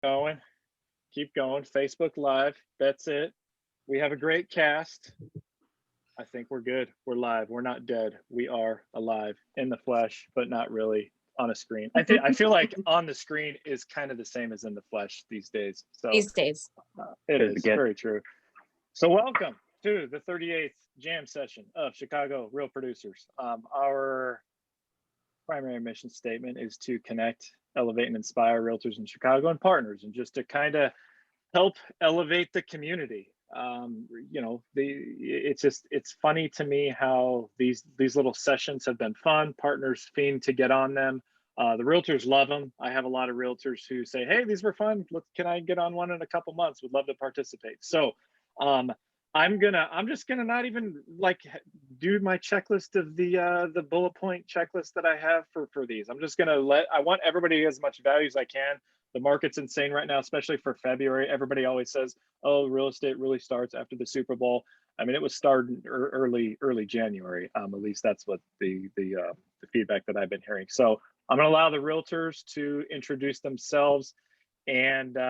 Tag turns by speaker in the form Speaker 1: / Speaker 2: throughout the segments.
Speaker 1: Going, keep going. Facebook Live. That's it. We have a great cast. I think we're good. We're live. We're not dead. We are alive in the flesh, but not really on a screen. I feel like on the screen is kind of the same as in the flesh these days. So
Speaker 2: These days.
Speaker 1: it is very true. So welcome to the 38th jam session of Chicago Real Producers. Our primary mission statement is to connect, elevate, and inspire realtors in Chicago and partners, and just to kind of help elevate the community. It's funny to me how these little sessions have been fun. Partners fiend to get on them. The realtors love them. I have a lot of realtors who say, "Hey, these were fun. Can I get on one in a couple months? Would love to participate." So I'm just gonna not even like do my checklist of the bullet point checklist that I have for these. I'm just gonna I want everybody as much value as I can. The market's insane right now, especially for February. Everybody always says, "Oh, real estate really starts after the Super Bowl." I mean, it was starting early January. At least that's what the feedback that I've been hearing. So I'm gonna allow the realtors to introduce themselves, and then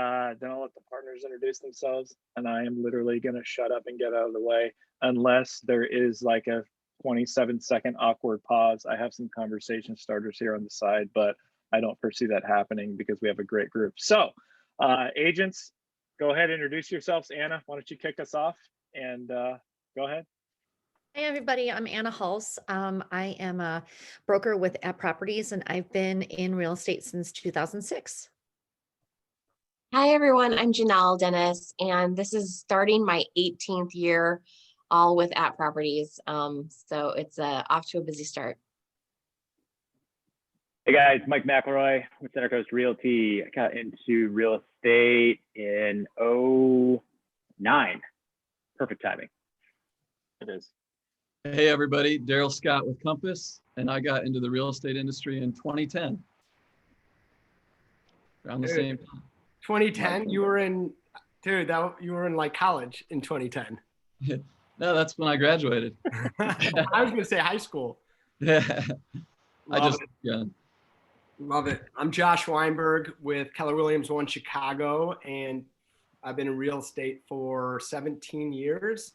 Speaker 1: I'll let the partners introduce themselves. And I am literally gonna shut up and get out of the way unless there is like a 27-second awkward pause. I have some conversation starters here on the side, but I don't foresee that happening because we have a great group. So agents, go ahead, introduce yourselves. Anna, why don't you kick us off and go ahead.
Speaker 2: Hey everybody, I'm Anna Huls. I am a broker with App Properties and I've been in real estate since 2006.
Speaker 3: Hi everyone, I'm Janelle Dennis and this is starting my 18th year all with App Properties. So it's off to a busy start.
Speaker 4: Hey guys, Mike McElroy with Center Coast Realty. I got into real estate in 2009. Perfect timing.
Speaker 1: It is.
Speaker 5: Hey everybody, Darrell Scott with Compass, and I got into the real estate industry in 2010. Around the same time.
Speaker 6: 2010, you were in, dude, you were in like college in 2010.
Speaker 5: No, that's when I graduated.
Speaker 6: I was gonna say high school.
Speaker 5: Yeah, yeah.
Speaker 6: Love it. I'm Josh Weinberg with Keller Williams One Chicago, and I've been in real estate for 17 years.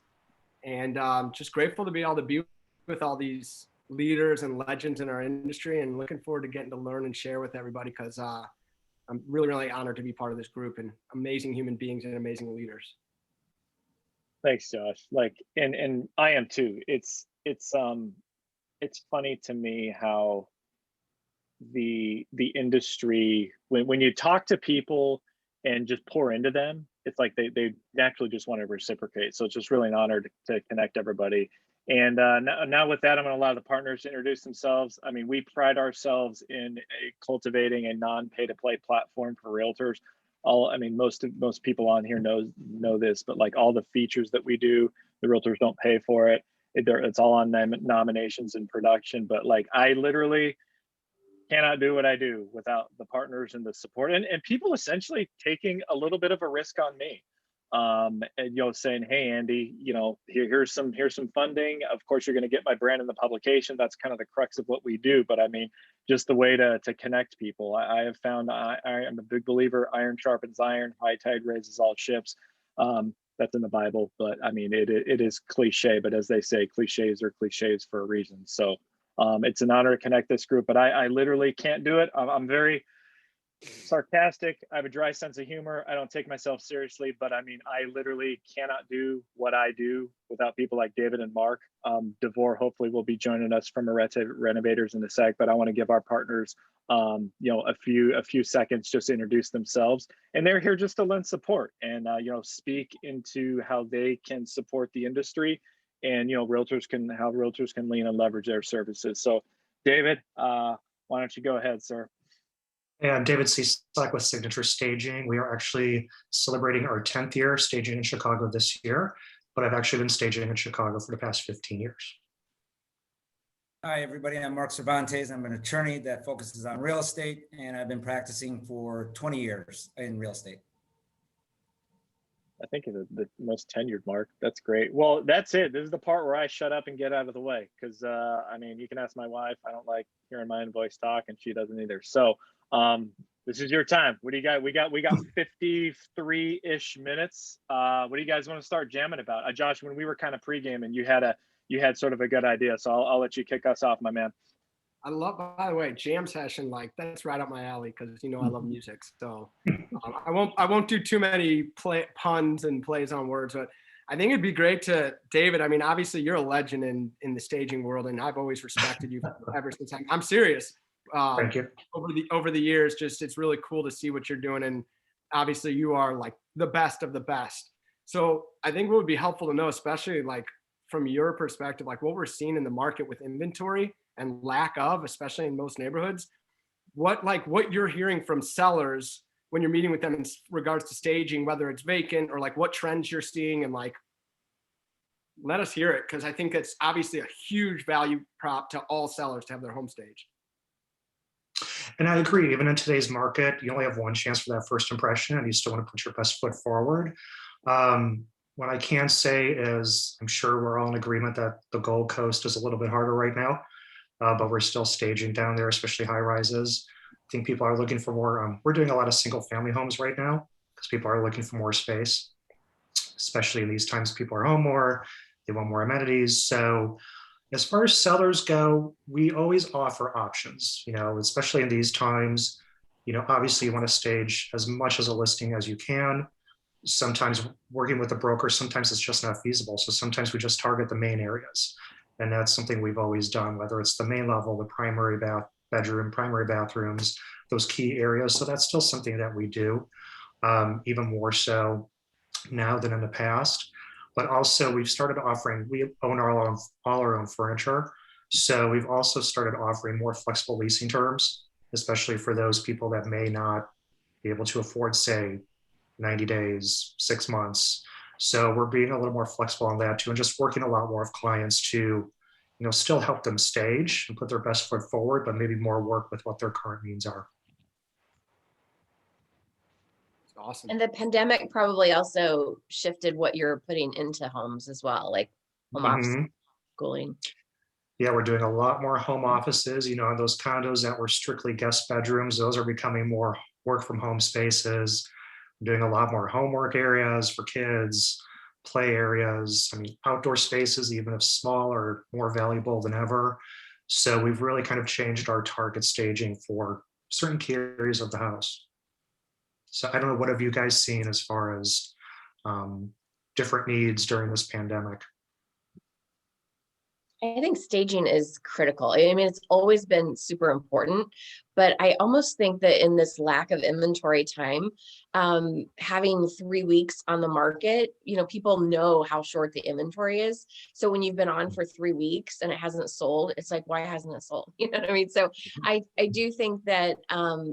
Speaker 6: And just grateful to be able to be with all these leaders and legends in our industry, and looking forward to getting to learn and share with everybody because I'm really, really honored to be part of this group and amazing human beings and amazing leaders.
Speaker 1: Thanks, Josh. Like, and I am too. It's funny to me how the industry, when you talk to people and just pour into them, it's like they naturally just want to reciprocate. So it's just really an honor to connect everybody. And now with that, I'm going to allow the partners to introduce themselves. I mean, we pride ourselves in cultivating a non-pay-to-play platform for realtors. Most people on here know this, but like all the features that we do, the realtors don't pay for it. It's all on nominations and production. But like I literally cannot do what I do without the partners and the support and people essentially taking a little bit of a risk on me. And saying, "Hey Andy, here's some funding. Of course you're going to get my brand in the publication." That's kind of the crux of what we do. But I mean, just the way to connect people. I have found I am a big believer, iron sharpens iron, high tide raises all ships. That's in the Bible, but I mean it is cliche, but as they say, cliches are cliches for a reason. So it's an honor to connect this group, but I literally can't do it. I'm very sarcastic. I have a dry sense of humor. I don't take myself seriously, but I mean, I literally cannot do what I do without people like David and Marc. Davor hopefully will be joining us from Arete Renovators in a sec, but I want to give our partners, a few seconds just to introduce themselves. And they're here just to lend support and, speak into how they can support the industry and, how realtors can lean and leverage their services. So David, why don't you go ahead, sir?
Speaker 7: Hey, I'm David Cieslak with Signature Staging. We are actually celebrating our 10th year staging in Chicago this year, but I've actually been staging in Chicago for the past 15 years.
Speaker 8: Hi, everybody. I'm Marc Cervantes. I'm an attorney that focuses on real estate, and I've been practicing for 20 years in real estate.
Speaker 1: I think the most tenured, Marc. That's great. Well, that's it. This is the part where I shut up and get out of the way because, I mean, you can ask my wife. I don't like hearing my own voice talk, and she doesn't either. So This is your time. What do you got? We got 53-ish minutes. What do you guys want to start jamming about? Josh, when we were kind of pre-gaming, you had sort of a good idea. So I'll let you kick us off, my man.
Speaker 6: I love, by the way, jam session, like that's right up my alley because I love music. So I won't do too many puns and plays on words, but I think it'd be great to, David. I mean, obviously you're a legend in the staging world, and I've always respected you ever since. I'm serious.
Speaker 7: Thank you.
Speaker 6: Over the years, just it's really cool to see what you're doing, and obviously you are like the best of the best. So I think what would be helpful to know, especially like from your perspective, like what we're seeing in the market with inventory and lack of, especially in most neighborhoods, what you're hearing from sellers when you're meeting with them in regards to staging, whether it's vacant or like what trends you're seeing, and like let us hear it, because I think it's obviously a huge value prop to all sellers to have their home staged.
Speaker 7: And I agree, even in today's market, you only have one chance for that first impression, and you still want to put your best foot forward. What I can say is, I'm sure we're all in agreement that the Gold Coast is a little bit harder right now, but we're still staging down there, especially high rises. I think people are looking for more, we're doing a lot of single family homes right now because people are looking for more space, especially in these times. People are home more, they want more amenities. So as far as sellers go, we always offer options, especially in these times. Obviously you want to stage as much as a listing as you can. Sometimes working with a broker, sometimes it's just not feasible. So sometimes we just target the main areas. And that's something we've always done, whether it's the main level, the primary bedroom, primary bathrooms, those key areas. So that's still something that we do, even more so now than in the past. But also we've started offering, we own all our own furniture. So we've also started offering more flexible leasing terms, especially for those people that may not be able to afford, say, 90 days, 6 months. So we're being a little more flexible on that too, and just working a lot more with clients to, still help them stage and put their best foot forward, but maybe more work with what their current needs are.
Speaker 6: Awesome.
Speaker 3: And the pandemic probably also shifted what you're putting into homes as well, like home office, schooling.
Speaker 7: Yeah, we're doing a lot more home offices, those condos that were strictly guest bedrooms, those are becoming more work from home spaces. We're doing a lot more homework areas for kids, play areas. I mean, outdoor spaces, even if small, are more valuable than ever. So we've really kind of changed our target staging for certain key areas of the house. So I don't know, what have you guys seen as far as different needs during this pandemic?
Speaker 3: I think staging is critical. I mean, it's always been super important, but I almost think that in this lack of inventory time, having 3 weeks on the market, people know how short the inventory is. So when you've been on for 3 weeks and it hasn't sold, it's like, why hasn't it sold? You know what I mean? So I do think that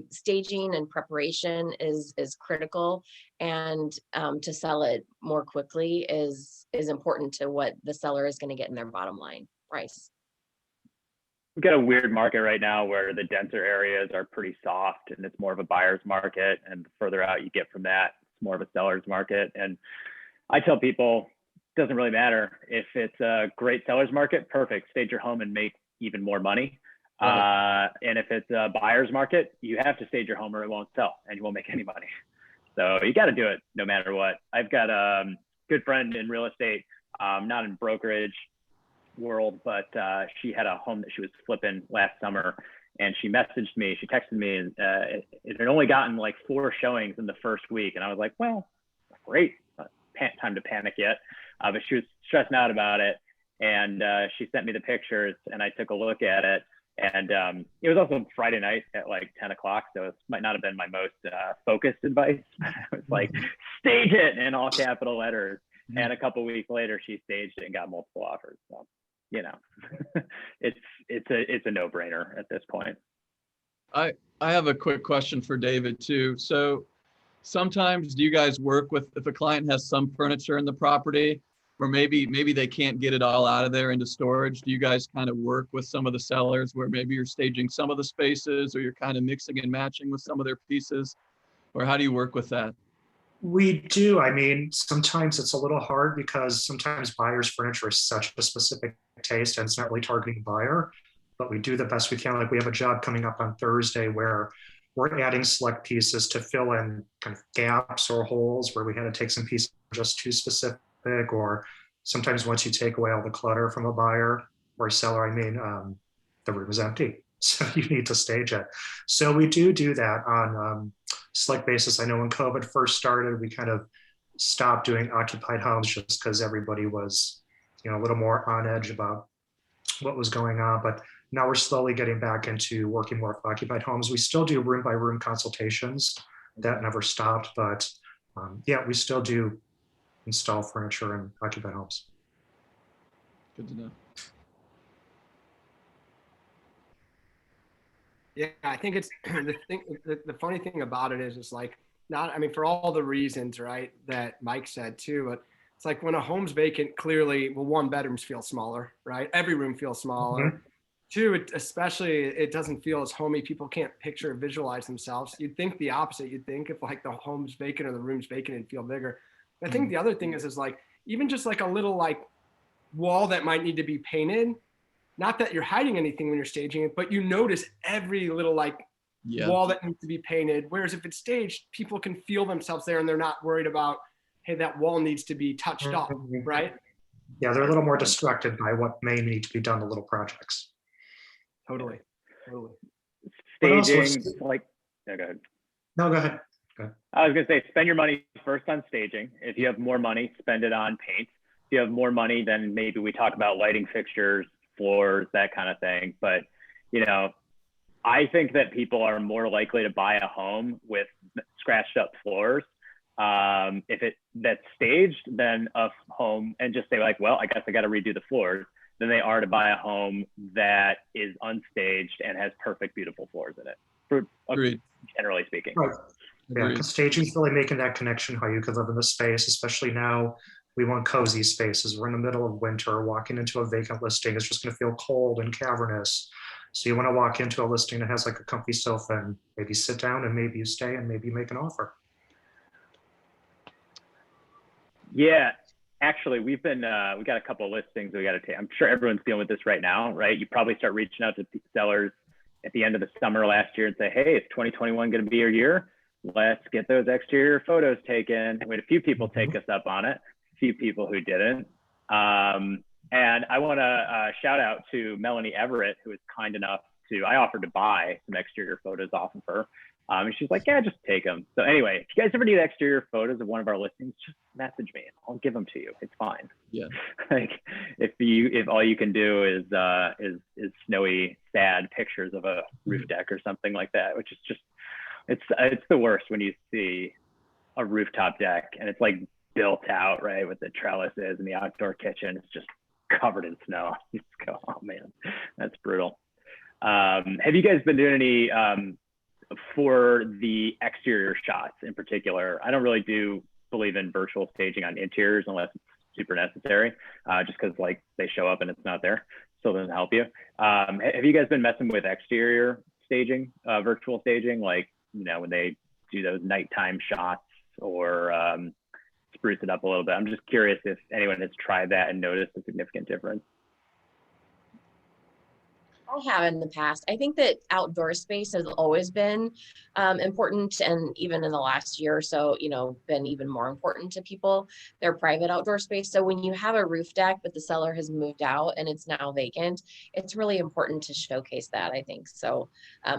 Speaker 3: staging and preparation is critical, and to sell it more quickly is important to what the seller is going to get in their bottom line price.
Speaker 4: We've got a weird market right now where the denser areas are pretty soft and it's more of a buyer's market. And the further out you get from that, it's more of a seller's market. And I tell people, it doesn't really matter. If it's a great seller's market, perfect. Stage your home and make even more money. And if it's a buyer's market, you have to stage your home or it won't sell and you won't make any money. So you got to do it no matter what. I've got a good friend in real estate, not in brokerage world, but she had a home that she was flipping last summer, and she texted me, and it had only gotten like 4 showings in the first week, and I was like, well, great, not time to panic yet, but she was stressing out about it, and she sent me the pictures, and I took a look at it, and it was also Friday night at like 10 o'clock, so it might not have been my most focused advice. It was like, stage it in all capital letters, and a couple weeks later she staged it and got multiple offers. So it's a no-brainer at this point.
Speaker 5: I have a quick question for David too. So sometimes do you guys work with, if a client has some furniture in the property, or maybe they can't get it all out of there into storage, do you guys kind of work with some of the sellers where maybe you're staging some of the spaces, or you're kind of mixing and matching with some of their pieces, or how do you work with that?
Speaker 7: We do. I mean, sometimes it's a little hard because sometimes buyers' furniture is such a specific taste and it's not really targeting the buyer, but we do the best we can. Like we have a job coming up on Thursday where we're adding select pieces to fill in kind of gaps or holes where we had to take some pieces just too specific, or sometimes once you take away all the clutter from a buyer or seller, the room is empty. So you need to stage it. So we do that on select basis. I know when COVID first started, we kind of stopped doing occupied homes just because everybody was, a little more on edge about what was going on. But now we're slowly getting back into working more with occupied homes. We still do room by room consultations. That never stopped, but yeah, we still do install furniture in occupied homes.
Speaker 5: Good to know.
Speaker 6: Yeah, I think it's the funny thing about it is like for all the reasons, right, that Mike said too, but it's like when a home's vacant, clearly, well, one, bedrooms feel smaller, right? Every room feels smaller. Mm-hmm. Two, it doesn't feel as homey. People can't picture or visualize themselves. You'd think the opposite. You'd think if like the home's vacant or the room's vacant, it'd feel bigger. I think the other thing is like, even just like a little like wall that might need to be painted. Not that you're hiding anything when you're staging it, but you notice every little like wall that needs to be painted. Whereas if it's staged, people can feel themselves there and they're not worried about, hey, that wall needs to be touched up, right?
Speaker 7: Yeah, they're a little more distracted by what may need to be done to little projects.
Speaker 6: Totally.
Speaker 4: Staging, like, no, go ahead.
Speaker 7: No, go ahead.
Speaker 4: I was gonna say, spend your money first on staging. If you have more money, spend it on paint. If you have more money, then maybe we talk about lighting fixtures, floors, that kind of thing. But, I think that people are more likely to buy a home with scratched up floors if that's staged than a home and just say like, well, I guess I got to redo the floors, than they are to buy a home that is unstaged and has perfect, beautiful floors in it.
Speaker 5: Agreed.
Speaker 4: Generally speaking.
Speaker 7: Right. Yeah, because staging is really making that connection how you could live in the space, especially now. We want cozy spaces. We're in the middle of winter. Walking into a vacant listing is just going to feel cold and cavernous. So you want to walk into a listing that has like a comfy sofa and maybe sit down and maybe you stay and maybe you make an offer.
Speaker 4: Yeah, actually, we got a couple of listings we got to take. I'm sure everyone's dealing with this right now, right? You probably start reaching out to sellers at the end of the summer last year and say, hey, is 2021 going to be your year? Let's get those exterior photos taken. We had a few people take us up on it. Few people who didn't. And I want to shout out to Melanie Everett, who was kind enough I offered to buy some exterior photos off of her. And she's like, yeah, just take them. So anyway, if you guys ever need exterior photos of one of our listings, just message me. I'll give them to you. It's fine.
Speaker 5: Yeah.
Speaker 4: Like if all you can do is snowy, sad pictures of a roof deck or something like that, which is just, it's the worst when you see a rooftop deck and it's like built out, right, with the trellises and the outdoor kitchen. It's just covered in snow. You just go, oh man, that's brutal. Have you guys been doing any for the exterior shots in particular? I don't really believe in virtual staging on interiors unless it's super necessary, just because like they show up and it's not there, so it doesn't help you. Have you guys been messing with exterior staging, virtual staging, like when they do those nighttime shots or spruce it up a little bit? I'm just curious if anyone has tried that and noticed a significant difference.
Speaker 3: I have in the past. I think that outdoor space has always been important, and even in the last year or so, been even more important to people, their private outdoor space. So when you have a roof deck, but the seller has moved out and it's now vacant, it's really important to showcase that, I think. So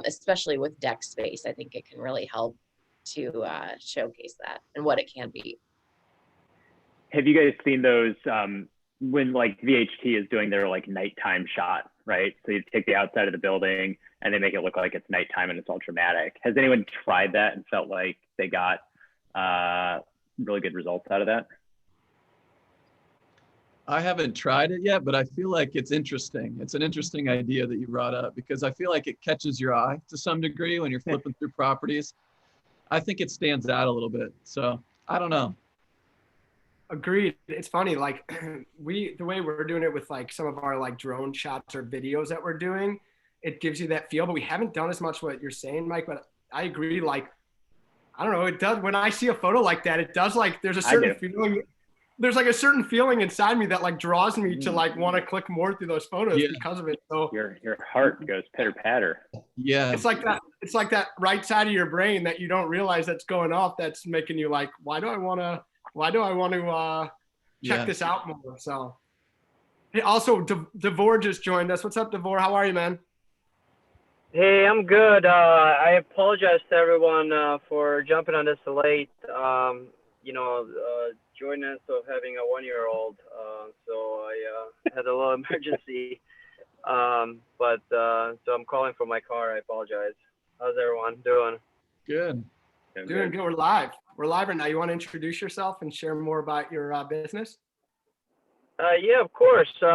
Speaker 3: especially with deck space, I think it can really help to showcase that and what it can be.
Speaker 4: Have you guys seen those when like VHT is doing their like nighttime shot, right? So you take the outside of the building and they make it look like it's nighttime and it's all dramatic. Has anyone tried that and felt like they got really good results out of that?
Speaker 5: I haven't tried it yet, but I feel like it's interesting. It's an interesting idea that you brought up because I feel like it catches your eye to some degree when you're flipping through properties. I think it stands out a little bit. So I don't know.
Speaker 6: Agreed. It's funny, like the way we're doing it with like some of our like drone shots or videos that we're doing, it gives you that feel, but we haven't done as much what you're saying, Mike, but I agree. Like, I don't know, it does, when I see a photo like that, it does, like, there's a certain feeling. there's like a certain feeling inside me that like draws me to like want to click more through those photos because of it. So
Speaker 4: your heart goes pitter patter.
Speaker 5: Yeah.
Speaker 6: it's like that right side of your brain that you don't realize that's going off. That's making you like, why do I want to check this out more? So, hey, also Davor just joined us. What's up, Davor? How are you, man?
Speaker 9: Hey, I'm good. I apologize to everyone for jumping on this late. Joyness of having a 1-year-old. So I had a little emergency. So I'm calling from my car. I apologize. How's everyone doing?
Speaker 5: Good.
Speaker 6: Doing good. We're live. We're live right now. You want to introduce yourself and share more about your business?
Speaker 9: Yeah, of course. So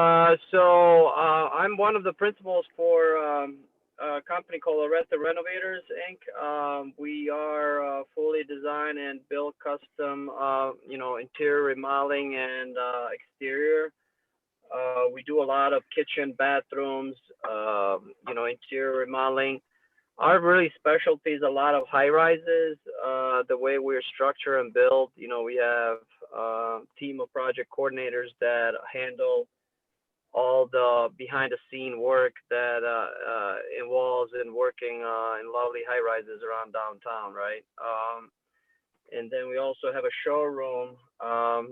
Speaker 9: I'm one of the principals for a company called Arete Renovators, Inc. We are fully design and build custom, interior remodeling and exterior. We do a lot of kitchen, bathrooms, interior remodeling. Our really specialty is a lot of high rises. The way we're structured and built, we have a team of project coordinators that handle all the behind the scene work that involves in working in lovely high rises around downtown, right? And then we also have a showroom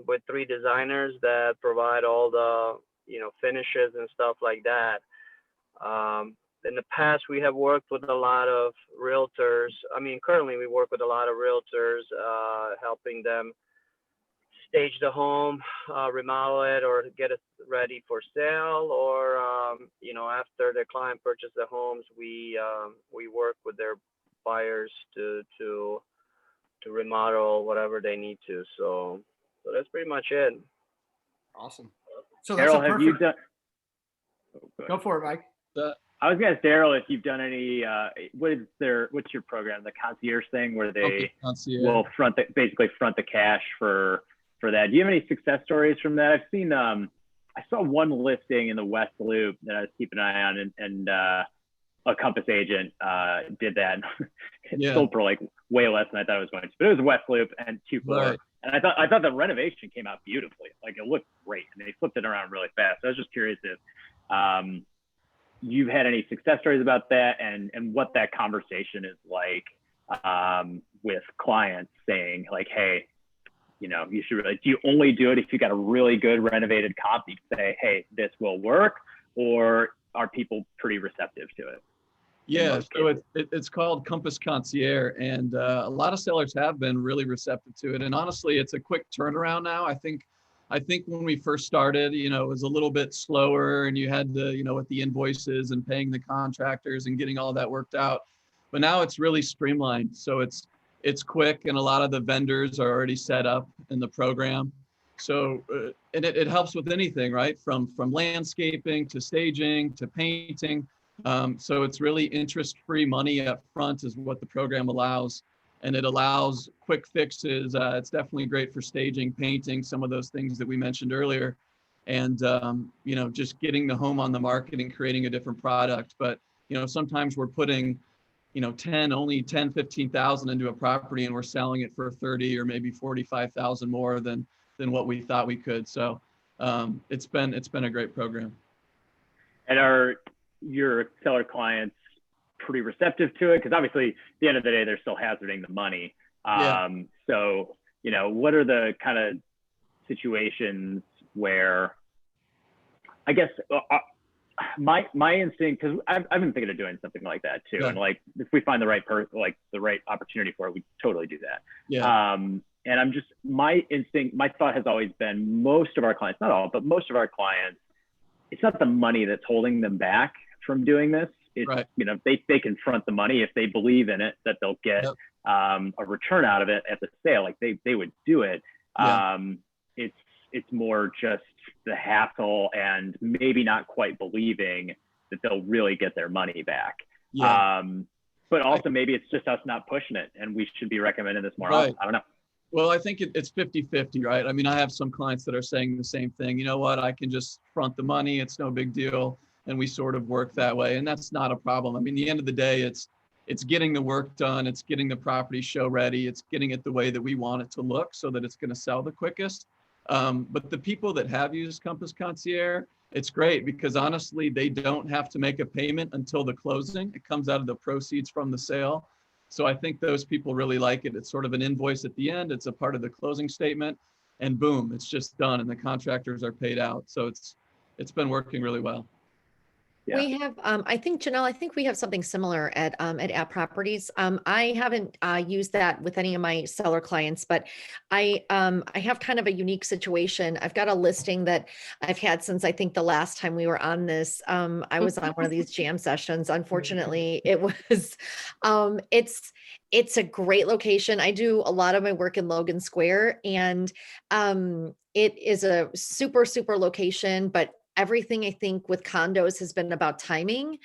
Speaker 9: with 3 designers that provide all the finishes and stuff like that. In the past, we have worked with a lot of realtors. I mean, currently we work with a lot of realtors, helping them stage the home, remodel it, or get it ready for sale, or after the client purchase the homes, we work with their buyers to remodel whatever they need to. So that's pretty much it.
Speaker 6: Awesome. So that's
Speaker 4: Darrell, have you done?
Speaker 6: Go for it, Mike.
Speaker 4: I was gonna ask Darrell if you've done any. What's your program? The concierge thing, where they will basically front the cash for that. Do you have any success stories from that? I've seen. I saw one listing in the West Loop that I was keeping an eye on, and a Compass agent did that. It sold for like way less than I thought it was going to. But it was West Loop and 2 floors. Right. And I thought the renovation came out beautifully. Like, it looked great, and they flipped it around really fast. So I was just curious if you've had any success stories about that, and what that conversation is like with clients saying like, hey, you should really, do you only do it if you got a really good renovated comp? You say, hey, this will work, or are people pretty receptive to it?
Speaker 5: Yeah, so it's called Compass Concierge, and a lot of sellers have been really receptive to it. And honestly, it's a quick turnaround now. I think when we first started, it was a little bit slower, and you had to, with the invoices and paying the contractors and getting all that worked out. But now it's really streamlined. So it's quick, and a lot of the vendors are already set up in the program. So, and it helps with anything, right? From landscaping to staging to painting. So it's really interest-free money up front is what the program allows. And it allows quick fixes. It's definitely great for staging, painting, some of those things that we mentioned earlier. And, just getting the home on the market and creating a different product. But, sometimes we're putting, only 10, 15,000 into a property, and we're selling it for 30 or maybe 45,000 more than what we thought we could. So it's been a great program.
Speaker 4: And are your seller clients pretty receptive to it? Because obviously at the end of the day, they're still hazarding the money. So, what are the kind of situations where, I guess, my instinct, because I've been thinking of doing something like that too. Yeah. And like, if we find the right the right opportunity for it, we totally do that. Yeah. And my instinct, my thought has always been, most of our clients, not all, but most of our clients, it's not the money that's holding them back from doing this. It's, right. They can front the money if they believe in it, that they'll get a return out of it at the sale. Like they would do it. Yeah. It's more just the hassle and maybe not quite believing that they'll really get their money back. Yeah. But also maybe it's just us not pushing it, and we should be recommending this more often. I don't know.
Speaker 5: Well, I think it's 50-50, right? I mean, I have some clients that are saying the same thing. You know what? I can just front the money. It's no big deal. And we sort of work that way. And that's not a problem. I mean, at the end of the day, it's getting the work done. It's getting the property show ready. It's getting it the way that we want it to look so that it's going to sell the quickest. But the people that have used Compass Concierge, it's great because honestly, they don't have to make a payment until the closing. It comes out of the proceeds from the sale. So I think those people really like it. It's sort of an invoice at the end. It's a part of the closing statement, and boom, it's just done, and the contractors are paid out. So it's been working really well.
Speaker 4: Yeah.
Speaker 2: We have, I think, Janelle, I think we have something similar at App Properties. I haven't used that with any of my seller clients, but I have kind of a unique situation. I've got a listing that I've had since I think the last time we were on this. I was on one of these jam sessions. Unfortunately, it was, it's a great location. I do a lot of my work in Logan Square, and it is a super, super location, but everything I think with condos has been about timing.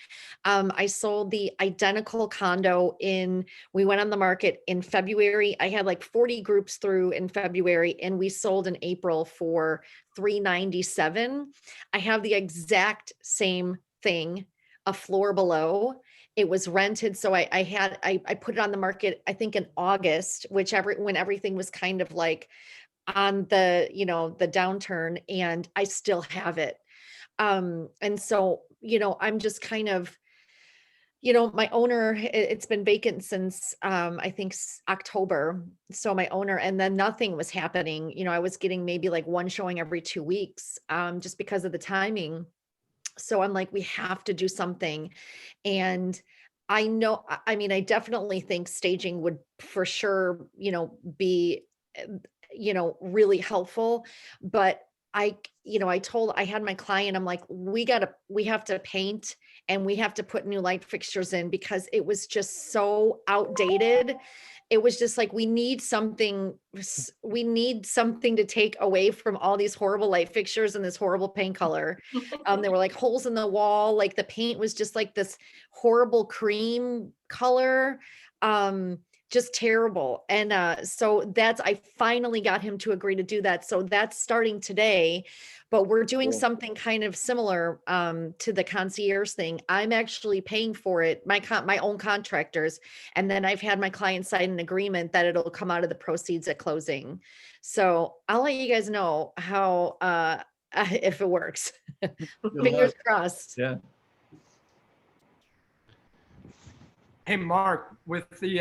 Speaker 2: I sold the identical condo we went on the market in February. I had like 40 groups through in February, and we sold in April for $397. I have the exact same thing, a floor below. It was rented. So I put it on the market, I think in August, when everything was kind of like on the, the downturn, and I still have it. And so, I'm just kind of, my owner, it's been vacant since, I think October. So my owner, and then nothing was happening. I was getting maybe like one showing every 2 weeks, just because of the timing. So I'm like, we have to do something. And I know, I mean, I definitely think staging would for sure, be, really helpful, but I had my client, I'm like, we have to paint and we have to put new light fixtures in because it was just so outdated. It was just like, we need something to take away from all these horrible light fixtures and this horrible paint color. There were like holes in the wall. Like the paint was just like this horrible cream color. Just terrible. And so I finally got him to agree to do that. So that's starting today, but we're doing something kind of similar to the concierge thing. I'm actually paying for it, my own contractors. And then I've had my client sign an agreement that it'll come out of the proceeds at closing. So I'll let you guys know how, if it works. Fingers crossed.
Speaker 5: Yeah.
Speaker 6: Hey, Mark, with the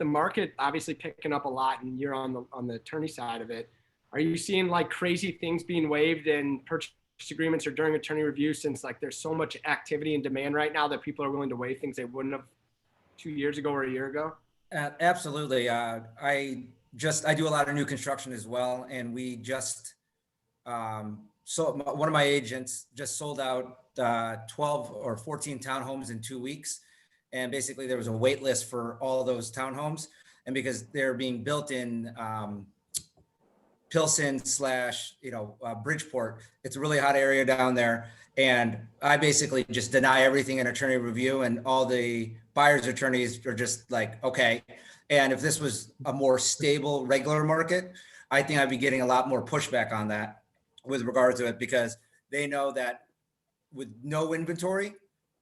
Speaker 6: market obviously picking up a lot, and you're on the attorney side of it, are you seeing like crazy things being waived in purchase agreements or during attorney review, since like there's so much activity and demand right now that people are willing to waive things they wouldn't have 2 years ago or a year ago?
Speaker 8: Absolutely. I do a lot of new construction as well, and we just so one of my agents just sold out 12 or 14 townhomes in 2 weeks. And basically there was a wait list for all those townhomes. And because they're being built in Pilsen / Bridgeport, it's a really hot area down there. And I basically just deny everything in attorney review, and all the buyer's attorneys are just like, okay. And if this was a more stable, regular market, I think I'd be getting a lot more pushback on that with regard to it, because they know that with no inventory,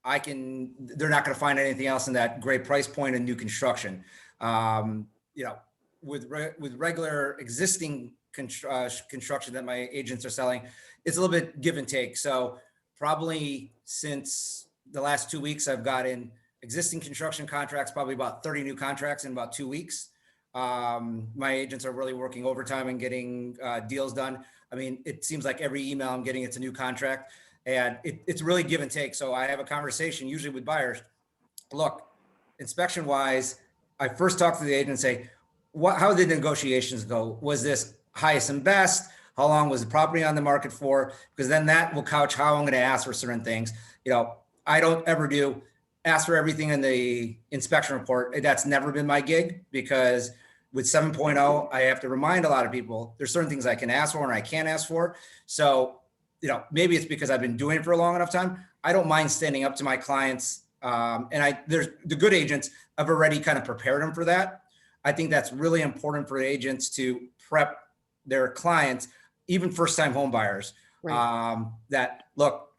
Speaker 8: they're not going to find anything else in that great price point in new construction. With regular existing construction that my agents are selling, it's a little bit give and take. So probably since the last 2 weeks, I've got in existing construction contracts, probably about 30 new contracts in about 2 weeks. My agents are really working overtime and getting deals done. I mean, it seems like every email I'm getting, it's a new contract. And it's really give and take. So I have a conversation usually with buyers. Look, inspection wise, I first talk to the agent and say, how did the negotiations go? Was this highest and best? How long was the property on the market for? Because then that will couch how I'm going to ask for certain things. I don't ever ask for everything in the inspection report. That's never been my gig, because with 7.0, I have to remind a lot of people there's certain things I can ask for and I can't ask for. So maybe it's because I've been doing it for a long enough time. I don't mind standing up to my clients. There's the good agents, I've already kind of prepared them for that. I think that's really important for agents to prep their clients, even first-time home buyers, right. That look,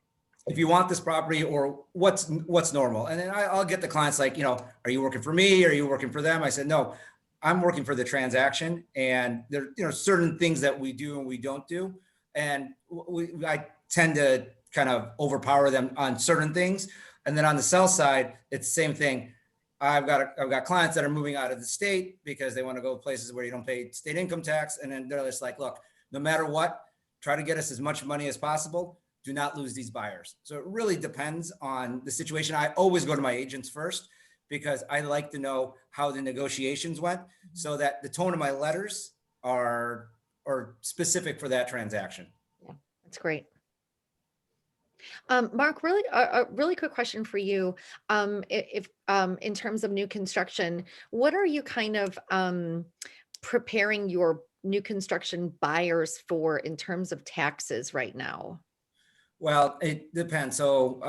Speaker 8: if you want this property, or what's normal. And then I'll get the clients like, are you working for me? Are you working for them? I said, no, I'm working for the transaction, and there, certain things that we do and we don't do. And I tend to kind of overpower them on certain things. And then on the sell side, it's the same thing. I've got clients that are moving out of the state because they want to go places where you don't pay state income tax. And then they're just like, look, no matter what, try to get us as much money as possible. Do not lose these buyers. So it really depends on the situation. I always go to my agents first because I like to know how the negotiations went so that the tone of my letters are specific for that transaction.
Speaker 2: Yeah, that's great. Mark, really, a really quick question for you. If in terms of new construction, what are you kind of preparing your new construction buyers for in terms of taxes right now?
Speaker 8: Well, it depends. So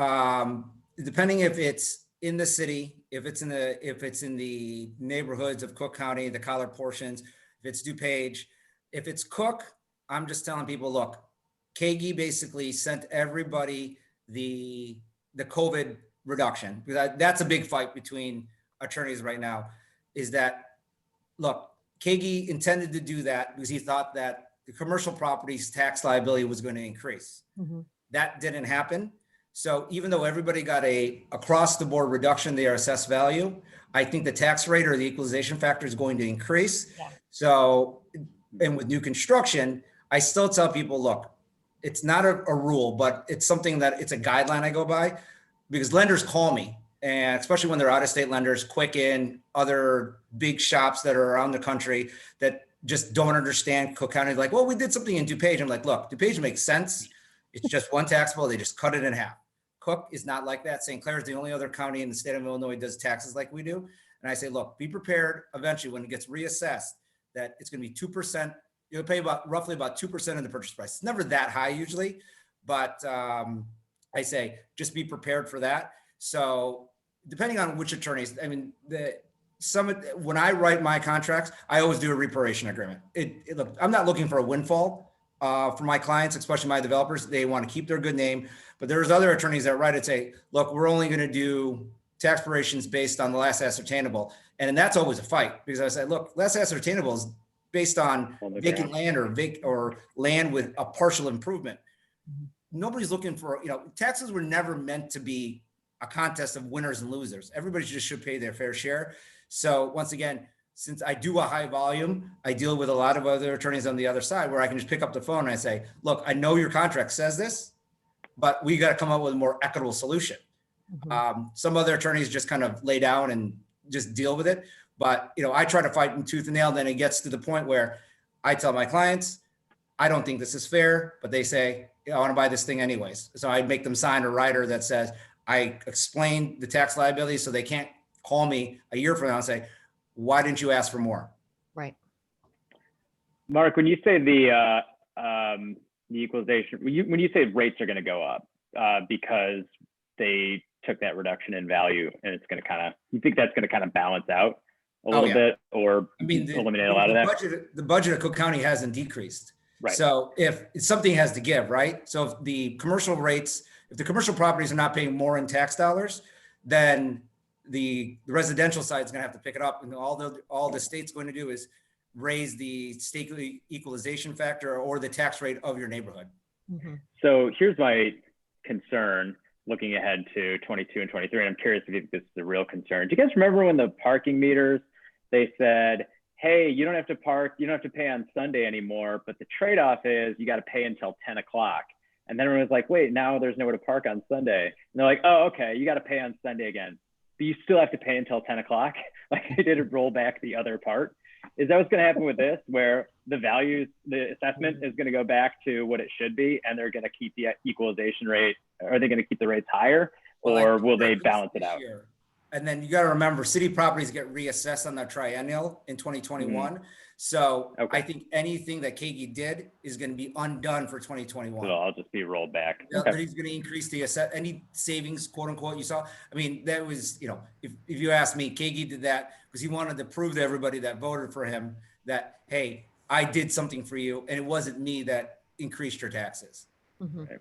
Speaker 8: depending if it's in the city, if it's in the neighborhoods of Cook County, the collar portions, if it's DuPage, if it's Cook, I'm just telling people, look, KG basically sent everybody the COVID reduction, because that's a big fight between attorneys right now, is that, look, KG intended to do that because he thought that the commercial properties tax liability was going to increase.
Speaker 2: Mm-hmm.
Speaker 8: That didn't happen. So even though everybody got a across the board reduction in their assessed value, I think the tax rate or the equalization factor is going to increase.
Speaker 2: Yeah.
Speaker 8: So, and with new construction, I still tell people, look, it's not a rule, but it's something that it's a guideline I go by, because lenders call me, and especially when they're out of state lenders, Quicken, other big shops that are around the country that just don't understand Cook County. Like, well, we did something in DuPage. I'm like, look, DuPage makes sense. It's just one taxable. They just cut it in half. Cook is not like that. St. Clair is the only other county in the state of Illinois does taxes like we do. And I say, look, be prepared eventually when it gets reassessed that it's going to be 2%. You'll pay roughly about 2% of the purchase price. It's never that high usually, but I say just be prepared for that. So depending on which attorneys, I mean, when I write my contracts, I always do a reparation agreement. Look, I'm not looking for a windfall for my clients, especially my developers. They want to keep their good name, but there's other attorneys that write it say, look, we're only going to do tax preparations based on the last ascertainable. And that's always a fight, because I say, look, last ascertainable is based on vacant land or land with a partial improvement. Nobody's looking for, taxes were never meant to be a contest of winners and losers. Everybody just should pay their fair share. So once again, since I do a high volume, I deal with a lot of other attorneys on the other side where I can just pick up the phone and I say, look, I know your contract says this, but we got to come up with a more equitable solution. Mm-hmm. Some other attorneys just kind of lay down and just deal with it. But, I try to fight in tooth and nail. Then it gets to the point where I tell my clients, I don't think this is fair, but they say, I want to buy this thing anyways. So I make them sign a rider that says, I explained the tax liability, so they can't call me a year from now and say, why didn't you ask for more?
Speaker 2: Right.
Speaker 4: Mark, when you say the equalization, when you say rates are going to go up because they took that reduction in value, and it's going to you think that's going to kind of balance out a little bit, or eliminate a lot of that?
Speaker 8: The budget of Cook County hasn't decreased.
Speaker 4: Right.
Speaker 8: So if something has to give, right? So if the commercial rates, if the commercial properties are not paying more in tax dollars, then the residential side is going to have to pick it up. And all the state's going to do is raise the state equalization factor or the tax rate of your neighborhood.
Speaker 2: Mm-hmm.
Speaker 4: So here's my concern looking ahead to 22 and 23. And I'm curious if you think this is a real concern. Do you guys remember when the parking meters, they said, hey, you don't have to park, you don't have to pay on Sunday anymore, but the trade-off is you got to pay until 10 o'clock. And then everyone was like, wait, now there's nowhere to park on Sunday. And they're like, oh, okay, you got to pay on Sunday again, but you still have to pay until 10 o'clock. Like they didn't roll back the other part. Is that what's going to happen with this, where the assessment is going to go back to what it should be, and they're going to keep the equalization rate? Are they going to keep the rates higher, or will they balance it out?
Speaker 8: And then you got to remember, city properties get reassessed on their triennial in 2021. Mm-hmm. So I think anything that KG did is going to be undone for 2021.
Speaker 4: So I'll just be rolled back.
Speaker 8: He's going to increase any savings, quote unquote, you saw. I mean, that was, if you ask me, KG did that because he wanted to prove to everybody that voted for him that, hey, I did something for you, and it wasn't me that increased your taxes.
Speaker 2: Mm-hmm.
Speaker 4: Okay.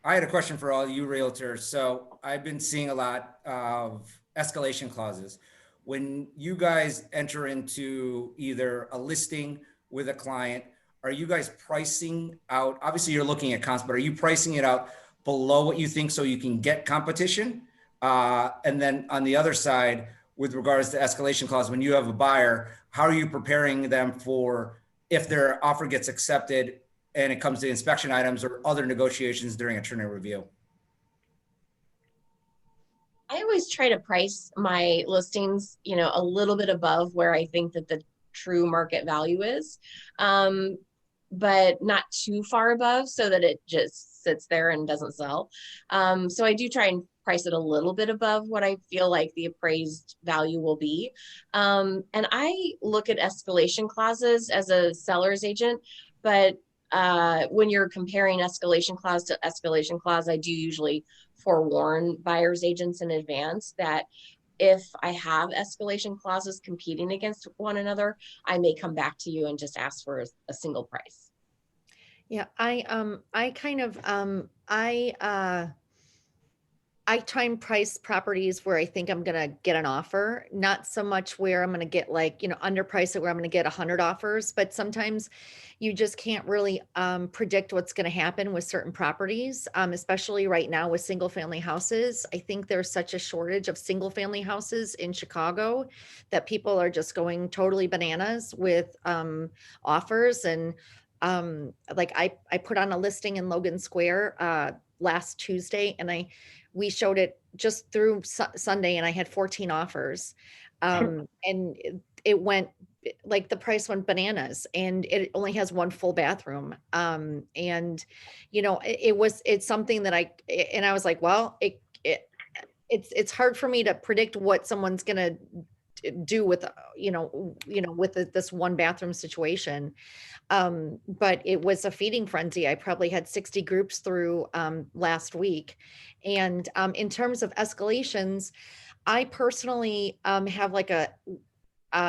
Speaker 8: I had a question for all you realtors. So I've been seeing a lot of escalation clauses. when you guys enter into either a listing with a client, are you guys pricing out, obviously you're looking at comps, but are you pricing it out below what you think so you can get competition? And then on the other side, with regards to escalation clause, when you have a buyer, how are you preparing them for if their offer gets accepted and it comes to inspection items or other negotiations during attorney review?
Speaker 3: I always try to price my listings, a little bit above where I think that the true market value is, but not too far above so that it just sits there and doesn't sell. So I do try and price it a little bit above what I feel like the appraised value will be. And I look at escalation clauses as a seller's agent, but when you're comparing escalation clause to escalation clause, I do usually forewarn buyers agents in advance that if I have escalation clauses competing against one another, I may come back to you and just ask for a single price.
Speaker 2: Yeah, I try and price properties where I think I'm going to get an offer, not so much where I'm going to get underprice it where I'm going to get 100 offers, but sometimes you just can't really predict what's going to happen with certain properties, especially right now with single family houses. I think there's such a shortage of single family houses in Chicago that people are just going totally bananas with offers. And I put on a listing in Logan Square last Tuesday, and we showed it just through Sunday, and I had 14 offers. And it went the price went bananas, and it only has one full bathroom. And it's something that I was like, well, it's hard for me to predict what someone's going to do with, with this one bathroom situation. But it was a feeding frenzy. I probably had 60 groups through last week. And in terms of escalations, I personally have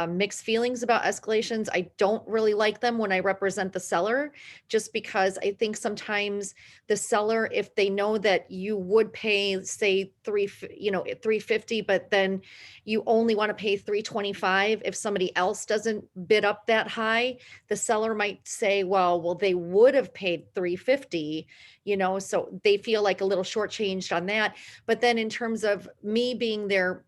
Speaker 2: mixed feelings about escalations. I don't really like them when I represent the seller, just because I think sometimes the seller, if they know that you would pay, say $350, but then you only want to pay $325, if somebody else doesn't bid up that high, the seller might say, well, they would have paid $350, so they feel like a little shortchanged on that. But then in terms of me being their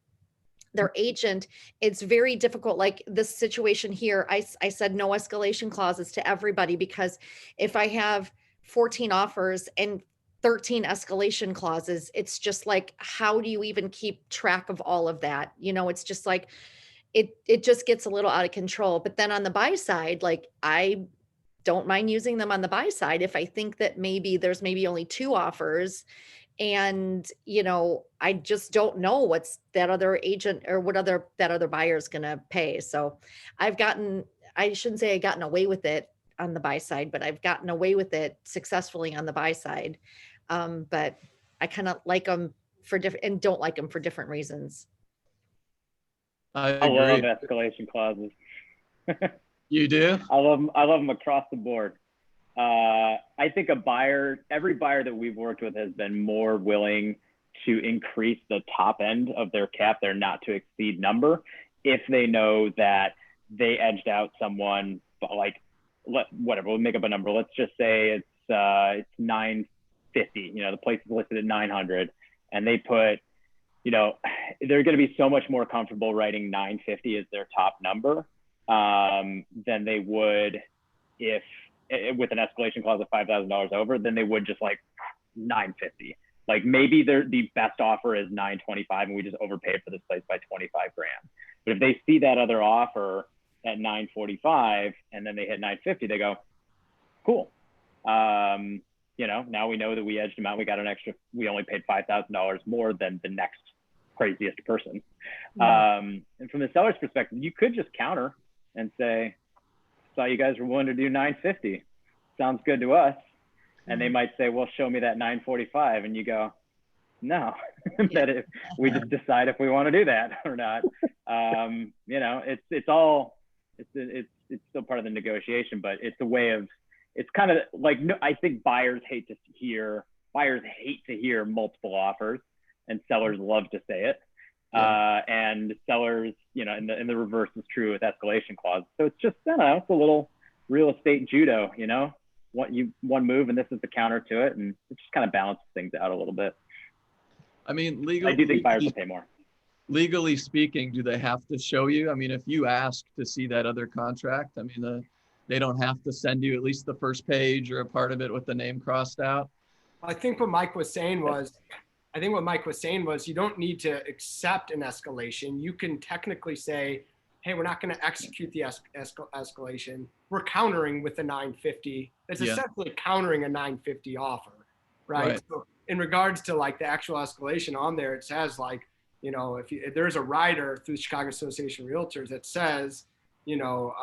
Speaker 2: agent, it's very difficult. Like this situation here, I said no escalation clauses to everybody, because if I have 14 offers and 13 escalation clauses, it's just like, how do you even keep track of all of that? It's just like, it just gets a little out of control. But then on the buy side, I don't mind using them on the buy side if I think that there's only 2 offers, and I just don't know what's that other agent or that other buyer is going to pay. So I shouldn't say I've gotten away with it on the buy side, but I've gotten away with it successfully on the buy side. But I kind of like them for different and don't like them for different reasons.
Speaker 5: I
Speaker 4: I love
Speaker 5: agree.
Speaker 4: escalation clauses.
Speaker 5: You do?
Speaker 4: I love them across the board. I think every buyer that we've worked with has been more willing to increase the top end of their cap, their not to exceed number, if they know that they edged out someone, whatever, we'll make up a number. Let's just say it's $950. The place is listed at 900, and they put, they're going to be so much more comfortable writing 950 as their top number than they would if with an escalation clause of $5,000 over, than they would just 950. Maybe the best offer is 925 and we just overpaid for this place by 25 grand. But if they see that other offer at 945 and then they hit 950, they go, cool. Now we know that we edged them out. We only paid $5,000 more than the next craziest person. And from the seller's perspective, you could just counter and say, saw you guys were willing to do 950. Sounds good to us. And they might say, well, show me that 945. And you go, no, we just decide if we want to do that or not. It's still part of the negotiation, but it's a way of, it's kind of I think buyers hate to hear multiple offers, and sellers love to say it. and sellers, you know, and the reverse is true with escalation clause. So it's just, I don't know, it's a little real estate judo, you know, one move and this is the counter to it, and it just kind of balances things out a little bit.
Speaker 5: I mean,
Speaker 4: I do think buyers will pay more.
Speaker 5: Legally speaking, do they have to show you? I mean, if you ask to see that other contract, I mean, they don't have to send you at least the first page or a part of it with the name crossed out.
Speaker 6: I think what Mike was saying was, you don't need to accept an escalation. You can technically say, hey, we're not going to execute the escalation. We're countering with the 950. It's essentially countering a 950 offer, right? So in regards to like the actual escalation on there, it says like, you know, if there's a rider through the Chicago Association of Realtors that says, you know,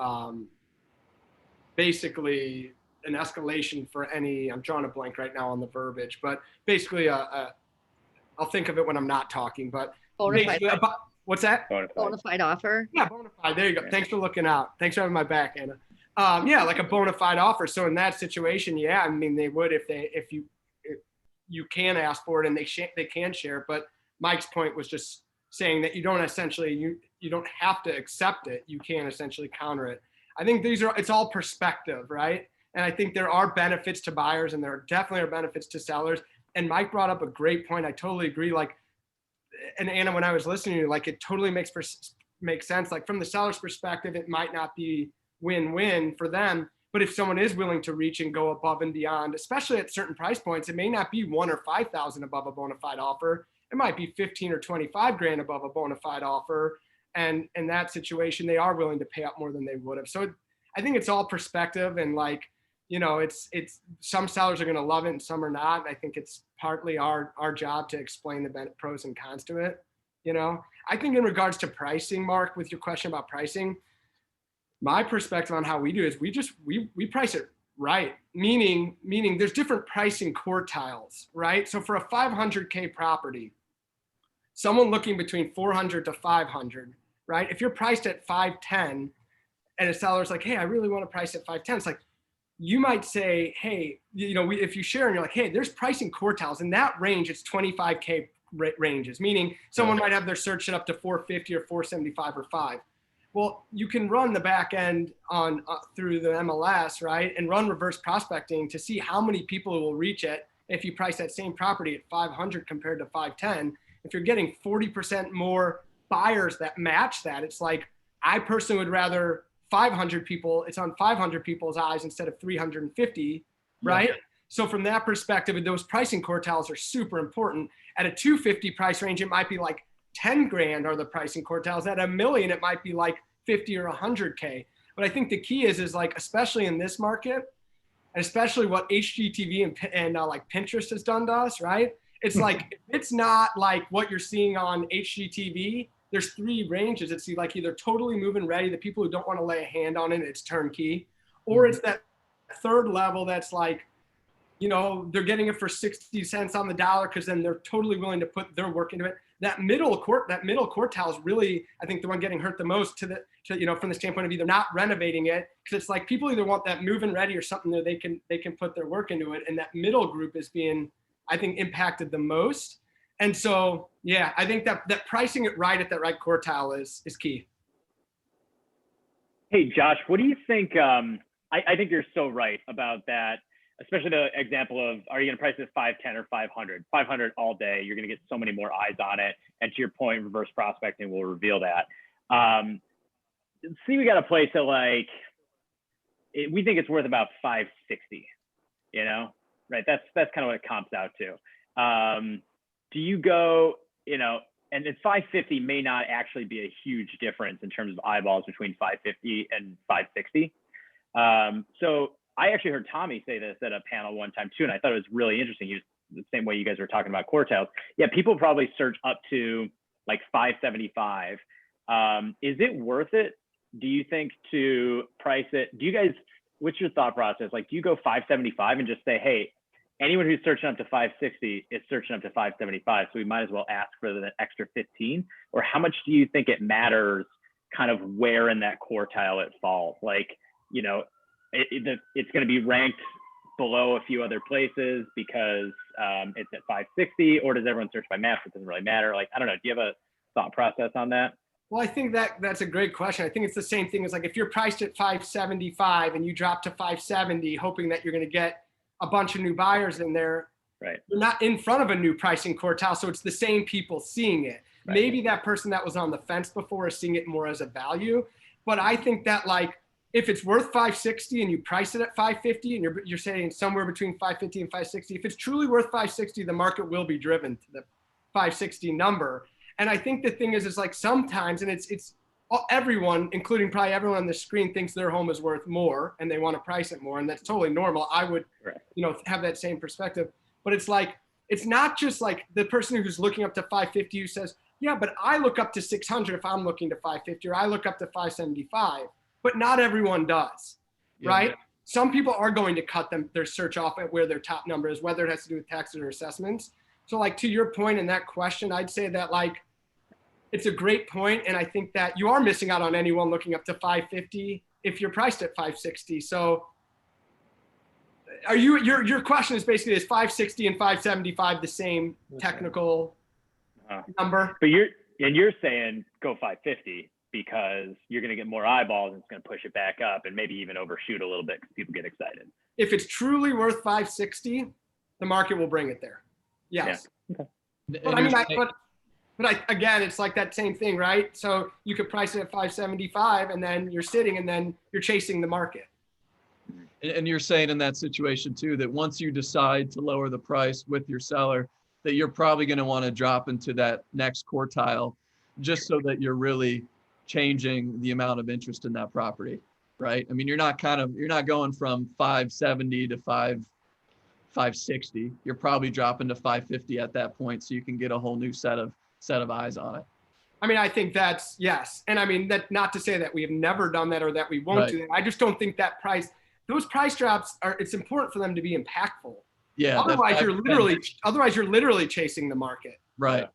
Speaker 6: basically an escalation for any, I'm drawing a blank right now on the verbiage, but basically I'll think of it when I'm not talking, but what's that?
Speaker 2: Bona fide offer.
Speaker 6: Yeah, bona fide. There you go. Thanks for looking out. Thanks for having my back, Anna. Yeah, like a bona fide offer. So in that situation, yeah, I mean, they would if you can ask for it and they can share. But Mike's point was just saying that you don't essentially you don't have to accept it. You can essentially counter it. I think it's all perspective, right? And I think there are benefits to buyers and there definitely are benefits to sellers. And Mike brought up a great point. I totally agree. Like, and Anna, when I was listening to you, like it totally makes sense. Like from the seller's perspective, it might not be win-win for them, but if someone is willing to reach and go above and beyond, especially at certain price points, it may not be 1 or 5,000 above a bona fide offer. It might be 15 or 25 grand above a bona fide offer. And in that situation, they are willing to pay up more than they would have. So I think it's all perspective, and like, you know, it's some sellers are going to love it and some are not. And I think it's partly our job to explain the pros and cons to it. You know, I think in regards to pricing, Mark, with your question about pricing, my perspective on how we do is we price it right. Meaning there's different pricing quartiles, right? So for a 500K property, someone looking between 400 to 500, right? If you're priced at 510 and a seller's like, hey, I really want to price at 510, it's like, you might say, hey, you know, if you share and you're like, hey, there's pricing quartiles in that range, it's 25K ranges, meaning someone might have their search set up to 450 or 475 or 5. Well, you can run the back end on through the MLS, right? And run reverse prospecting to see how many people will reach it if you price that same property at 500 compared to 510. If you're getting 40% more buyers that match that, it's like, I personally would rather 500 people, it's on 500 people's eyes instead of 350, right? Yeah. So from that perspective, those pricing quartiles are super important. At a 250 price range, it might be like 10 grand are the pricing quartiles. At $1 million, it might be like 50 or 100K. But I think the key is like, especially in this market, and especially what HGTV and like Pinterest has done to us, right? It's like, it's not like what you're seeing on HGTV. There's 3 ranges. It's like either totally move-in ready, the people who don't want to lay a hand on it, it's turnkey, or it's that third level that's like, you know, they're getting it for 60 cents on the dollar because then they're totally willing to put their work into it. That middle quartile is really, I think, the one getting hurt the most to you know, from the standpoint of either not renovating it, because it's like people either want that move-in ready or something that they can put their work into it, and that middle group is being, I think, impacted the most. And so, yeah, I think that pricing it right at that right quartile is key.
Speaker 4: Hey, Josh, what do you think? I think you're so right about that, especially the example of, are you going to price it 510 or 500? 500 all day, you're going to get so many more eyes on it. And to your point, reverse prospecting will reveal that. See, we got a place that like, we think it's worth about 560, you know, right? That's kind of what it comps out to. Do you go, you know, and 550 may not actually be a huge difference in terms of eyeballs between 550 and 560. So I actually heard Tommy say this at a panel one time too, and I thought it was really interesting. He was the same way you guys were talking about quartiles. Yeah, people probably search up to like 575. Is it worth it, do you think, to price it? Do you guys, what's your thought process? Like, do you go 575 and just say, hey, anyone who's searching up to 560 is searching up to 575, so we might as well ask for the extra 15? Or how much do you think it matters kind of where in that quartile it falls? Like, you know, it's going to be ranked below a few other places because it's at 560, or does everyone search by maps? It doesn't really matter. Like, I don't know. Do you have a thought process on that?
Speaker 6: Well, I think that's a great question. I think it's the same thing as like if you're priced at 575 and you drop to 570, hoping that you're going to get a bunch of new buyers in there.
Speaker 4: Right.
Speaker 6: You're not in front of a new pricing quartile, so it's the same people seeing it.
Speaker 4: Right.
Speaker 6: Maybe that person that was on the fence before is seeing it more as a value. But I think that like if it's worth 560 and you price it at 550 and you're saying somewhere between 550 and 560, if it's truly worth 560, the market will be driven to the 560 number. And I think the thing is like sometimes, and it's everyone, including probably everyone on the screen, thinks their home is worth more and they want to price it more. And that's totally normal. I would, have that same perspective. But it's like, it's not just like the person who's looking up to 550 who says, yeah, but I look up to 600 if I'm looking to 550, or I look up to 575. But not everyone does, right? Some people are going to cut their search off at where their top number is, whether it has to do with taxes or assessments. So like to your point in that question, I'd say that like, it's a great point, and I think that you are missing out on anyone looking up to 550 if you're priced at 560. So are your question is basically, is 560 and 575 the same technical number?
Speaker 4: But you're saying go 550 because you're going to get more eyeballs and it's going to push it back up and maybe even overshoot a little bit because people get excited.
Speaker 6: If it's truly worth 560, the market will bring it there. Yes.
Speaker 4: Yeah. Okay.
Speaker 6: But I mean, again, it's like that same thing, right? So you could price it at 575 and then you're sitting and then you're chasing the market.
Speaker 5: And you're saying in that situation too, that once you decide to lower the price with your seller, that you're probably going to want to drop into that next quartile just so that you're really changing the amount of interest in that property, right? I mean, you're not going from 570 to 560. You're probably dropping to 550 at that point so you can get a whole new set of eyes on it.
Speaker 6: I mean, I think that's yes. And I mean, that not to say that we have never done that or that we won't do that. I just don't think that those price drops it's important for them to be impactful.
Speaker 5: Yeah.
Speaker 6: Otherwise you're literally chasing the market.
Speaker 5: Right.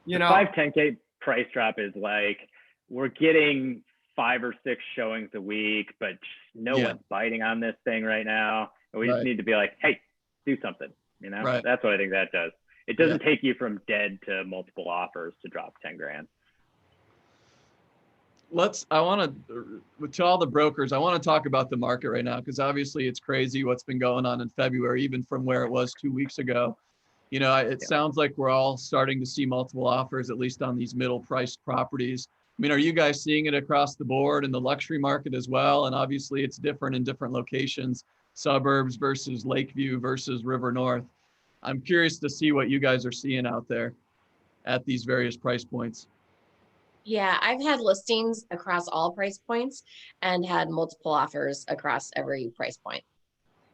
Speaker 6: You know,
Speaker 4: 510K price drop is like, we're getting 5 or 6 showings a week, but no one's biting on this thing right now. And we just need to be like, hey, do something, That's what I think that does. It doesn't take you from dead to multiple offers to drop 10 grand.
Speaker 5: To all the brokers, I want to talk about the market right now, because obviously it's crazy what's been going on in February, even from where it was 2 weeks ago. It sounds like we're all starting to see multiple offers, at least on these middle priced properties. I mean, are you guys seeing it across the board in the luxury market as well? And obviously it's different in different locations, suburbs versus Lakeview versus River North. I'm curious to see what you guys are seeing out there at these various price points.
Speaker 3: Yeah, I've had listings across all price points and had multiple offers across every price point.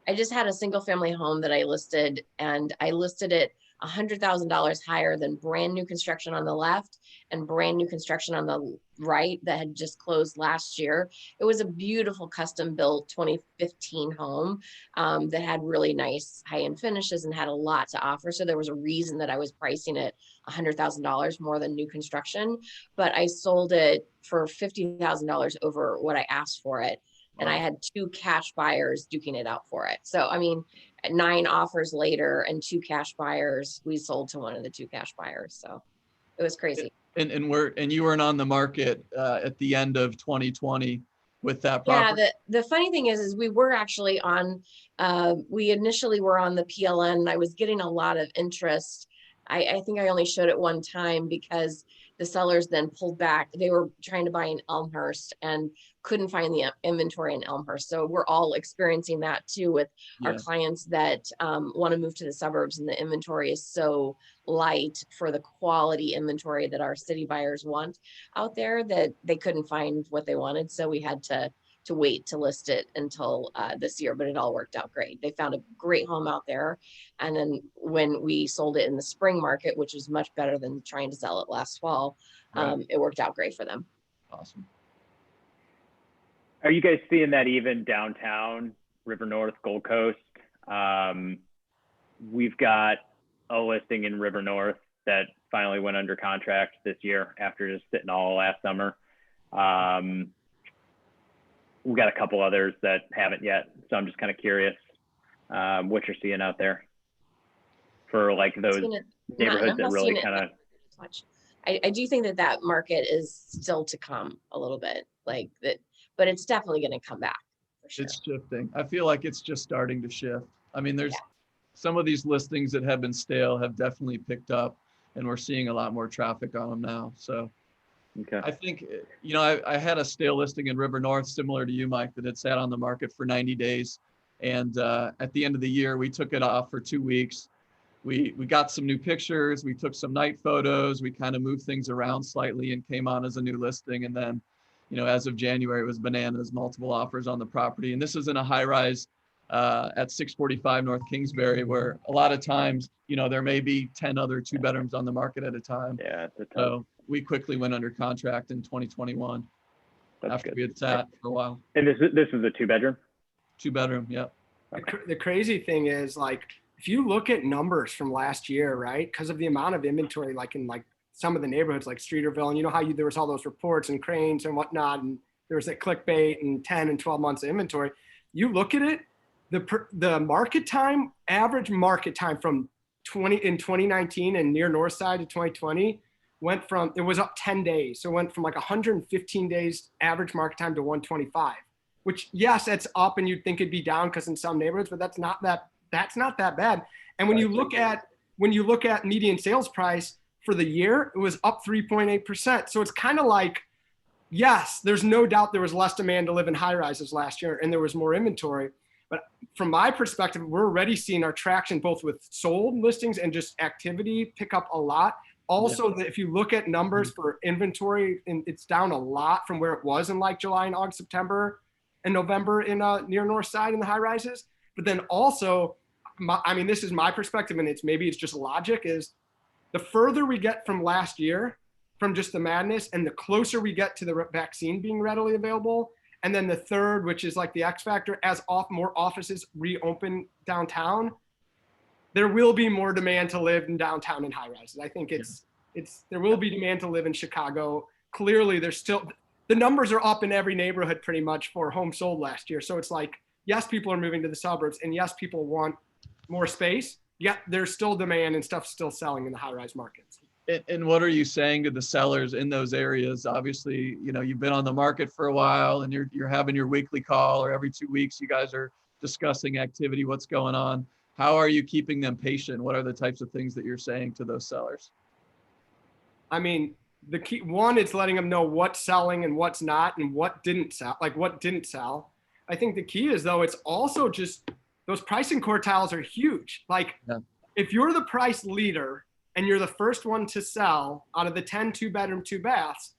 Speaker 3: I just had a single family home that I listed, and I listed it $100,000 higher than brand new construction on the left and brand new construction on the right that had just closed last year. It was a beautiful custom built 2015 home that had really nice high-end finishes and had a lot to offer. So there was a reason that I was pricing it $100,000 more than new construction, but I sold it for $50,000 over what I asked for it. And I had 2 cash buyers duking it out for it. So, I mean, 9 offers later and 2 cash buyers, we sold to one of the 2 cash buyers. So it was crazy.
Speaker 5: And you weren't on the market at the end of 2020 with that property.
Speaker 3: Yeah, the funny thing is we were actually on, we initially were on the PLN, and I was getting a lot of interest. I think I only showed it one time because the sellers then pulled back. They were trying to buy in Elmhurst and couldn't find the inventory in Elmhurst. So we're all experiencing that too with our clients that want to move to the suburbs, and the inventory is so light for the quality inventory that our city buyers want out there that they couldn't find what they wanted. So we had to wait to list it until this year, but it all worked out great. They found a great home out there. And then when we sold it in the spring market, which was much better than trying to sell it last fall, it worked out great for them.
Speaker 5: Awesome.
Speaker 4: Are you guys seeing that even downtown, River North, Gold Coast? We've got a listing in River North that finally went under contract this year after just sitting all last summer. We've got a couple others that haven't yet. So I'm just kind of curious what you're seeing out there for like those neighborhoods that really kind of.
Speaker 3: I do think that that market is still to come a little bit like that, but it's definitely going to come back for sure.
Speaker 5: It's shifting. I feel like it's just starting to shift. I mean, there's some of these listings that have been stale have definitely picked up, and we're seeing a lot more traffic on them now. So
Speaker 4: Okay.
Speaker 5: I think, you know, I had a stale listing in River North, similar to you, Mike, that had sat on the market for 90 days. And at the end of the year, we took it off for 2 weeks. We got some new pictures. We took some night photos. We kind of moved things around slightly and came on as a new listing. And then, you know, as of January, it was bananas, multiple offers on the property. And this is in a high rise at 645 North Kingsbury, where a lot of times, you know, there may be 10 other 2-bedrooms on the market at a time.
Speaker 4: Yeah.
Speaker 5: So we quickly went under contract in 2021 after we had sat for a while.
Speaker 4: And this is a 2-bedroom?
Speaker 5: 2-bedroom, yep.
Speaker 6: The crazy thing is, like, if you look at numbers from last year, right, because of the amount of inventory, like in like some of the neighborhoods like Streeterville, and you know how there was all those reports and cranes and whatnot, and there was that clickbait and 10 and 12 months of inventory. You look at it, the market time, average market time from 2019 and near north side of 2020 went from, it was up 10 days. So it went from like 115 days average market time to 125, which yes, that's up, and you'd think it'd be down because in some neighborhoods, but that's not that bad. And when you look at median sales price for the year, it was up 3.8%. So it's kind of like, yes, there's no doubt there was less demand to live in high rises last year and there was more inventory. But from my perspective, we're already seeing our traction both with sold listings and just activity pick up a lot. Also, if you look at numbers for inventory, and it's down a lot from where it was in like July and August, September and November in near north side in the high rises. But then also, I mean, this is my perspective, and maybe it's just logic, is the further we get from last year, from just the madness, and the closer we get to the vaccine being readily available. And then the third, which is like the X factor, as more offices reopen downtown, there will be more demand to live in downtown and high rises. I think there will be demand to live in Chicago. Clearly, there's still, the numbers are up in every neighborhood pretty much for homes sold last year. So it's like, yes, people are moving to the suburbs, and yes, people want more space. Yeah, there's still demand and stuff still selling in the high rise markets.
Speaker 5: And what are you saying to the sellers in those areas? Obviously, you know, you've been on the market for a while, and you're having your weekly call, or every 2 weeks you guys are discussing activity, what's going on. How are you keeping them patient? What are the types of things that you're saying to those sellers?
Speaker 6: I mean, the key one, it's letting them know what's selling and what's not, and what didn't sell, I think the key is, though, it's also just those pricing quartiles are huge. Like, if you're the price leader and you're the first one to sell out of the 10 2-bedroom, 2 baths,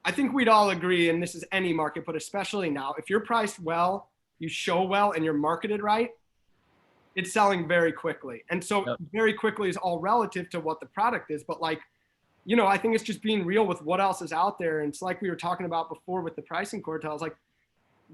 Speaker 6: I think we'd all agree, and this is any market, but especially now, if you're priced well, you show well, and you're marketed right, it's selling very quickly. And so very quickly is all relative to what the product is. But like, you know, I think it's just being real with what else is out there. And it's like we were talking about before with the pricing quartiles, like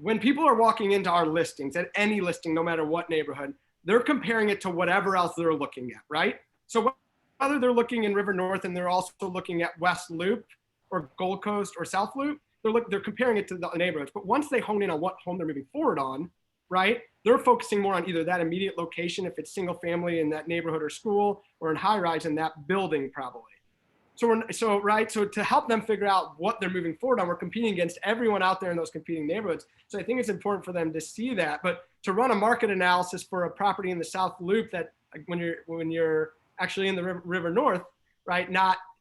Speaker 6: when people are walking into our listings, at any listing, no matter what neighborhood, they're comparing it to whatever else they're looking at, right? So whether they're looking in River North and they're also looking at West Loop or Gold Coast or South Loop, they're comparing it to the neighborhoods. But once they hone in on what home they're moving forward on, right, they're focusing more on either that immediate location, if it's single family in that neighborhood or school, or in high rise in that building probably. So to help them figure out what they're moving forward on, we're competing against everyone out there in those competing neighborhoods. So I think it's important for them to see that. But to run a market analysis for a property in the South Loop that when you're actually in the River North, right,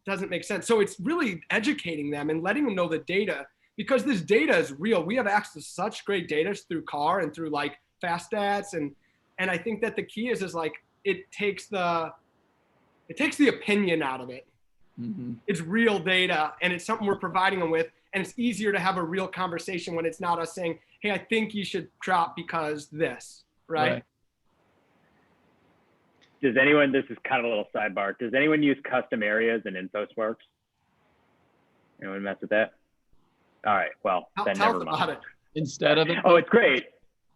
Speaker 6: doesn't make sense. So it's really educating them and letting them know the data, because this data is real. We have access to such great data through CAR and through like Fast Stats, and I think that the key is like it takes the opinion out of it. Mm-hmm. It's real data, and it's something we're providing them with, and it's easier to have a real conversation when it's not us saying, hey, I think you should drop because this, right?
Speaker 4: Does anyone, this is kind of a little sidebar, does anyone use custom areas in InfoSparks? Anyone mess with that? All right, well, then never mind.
Speaker 5: Instead of
Speaker 4: Oh, it's great.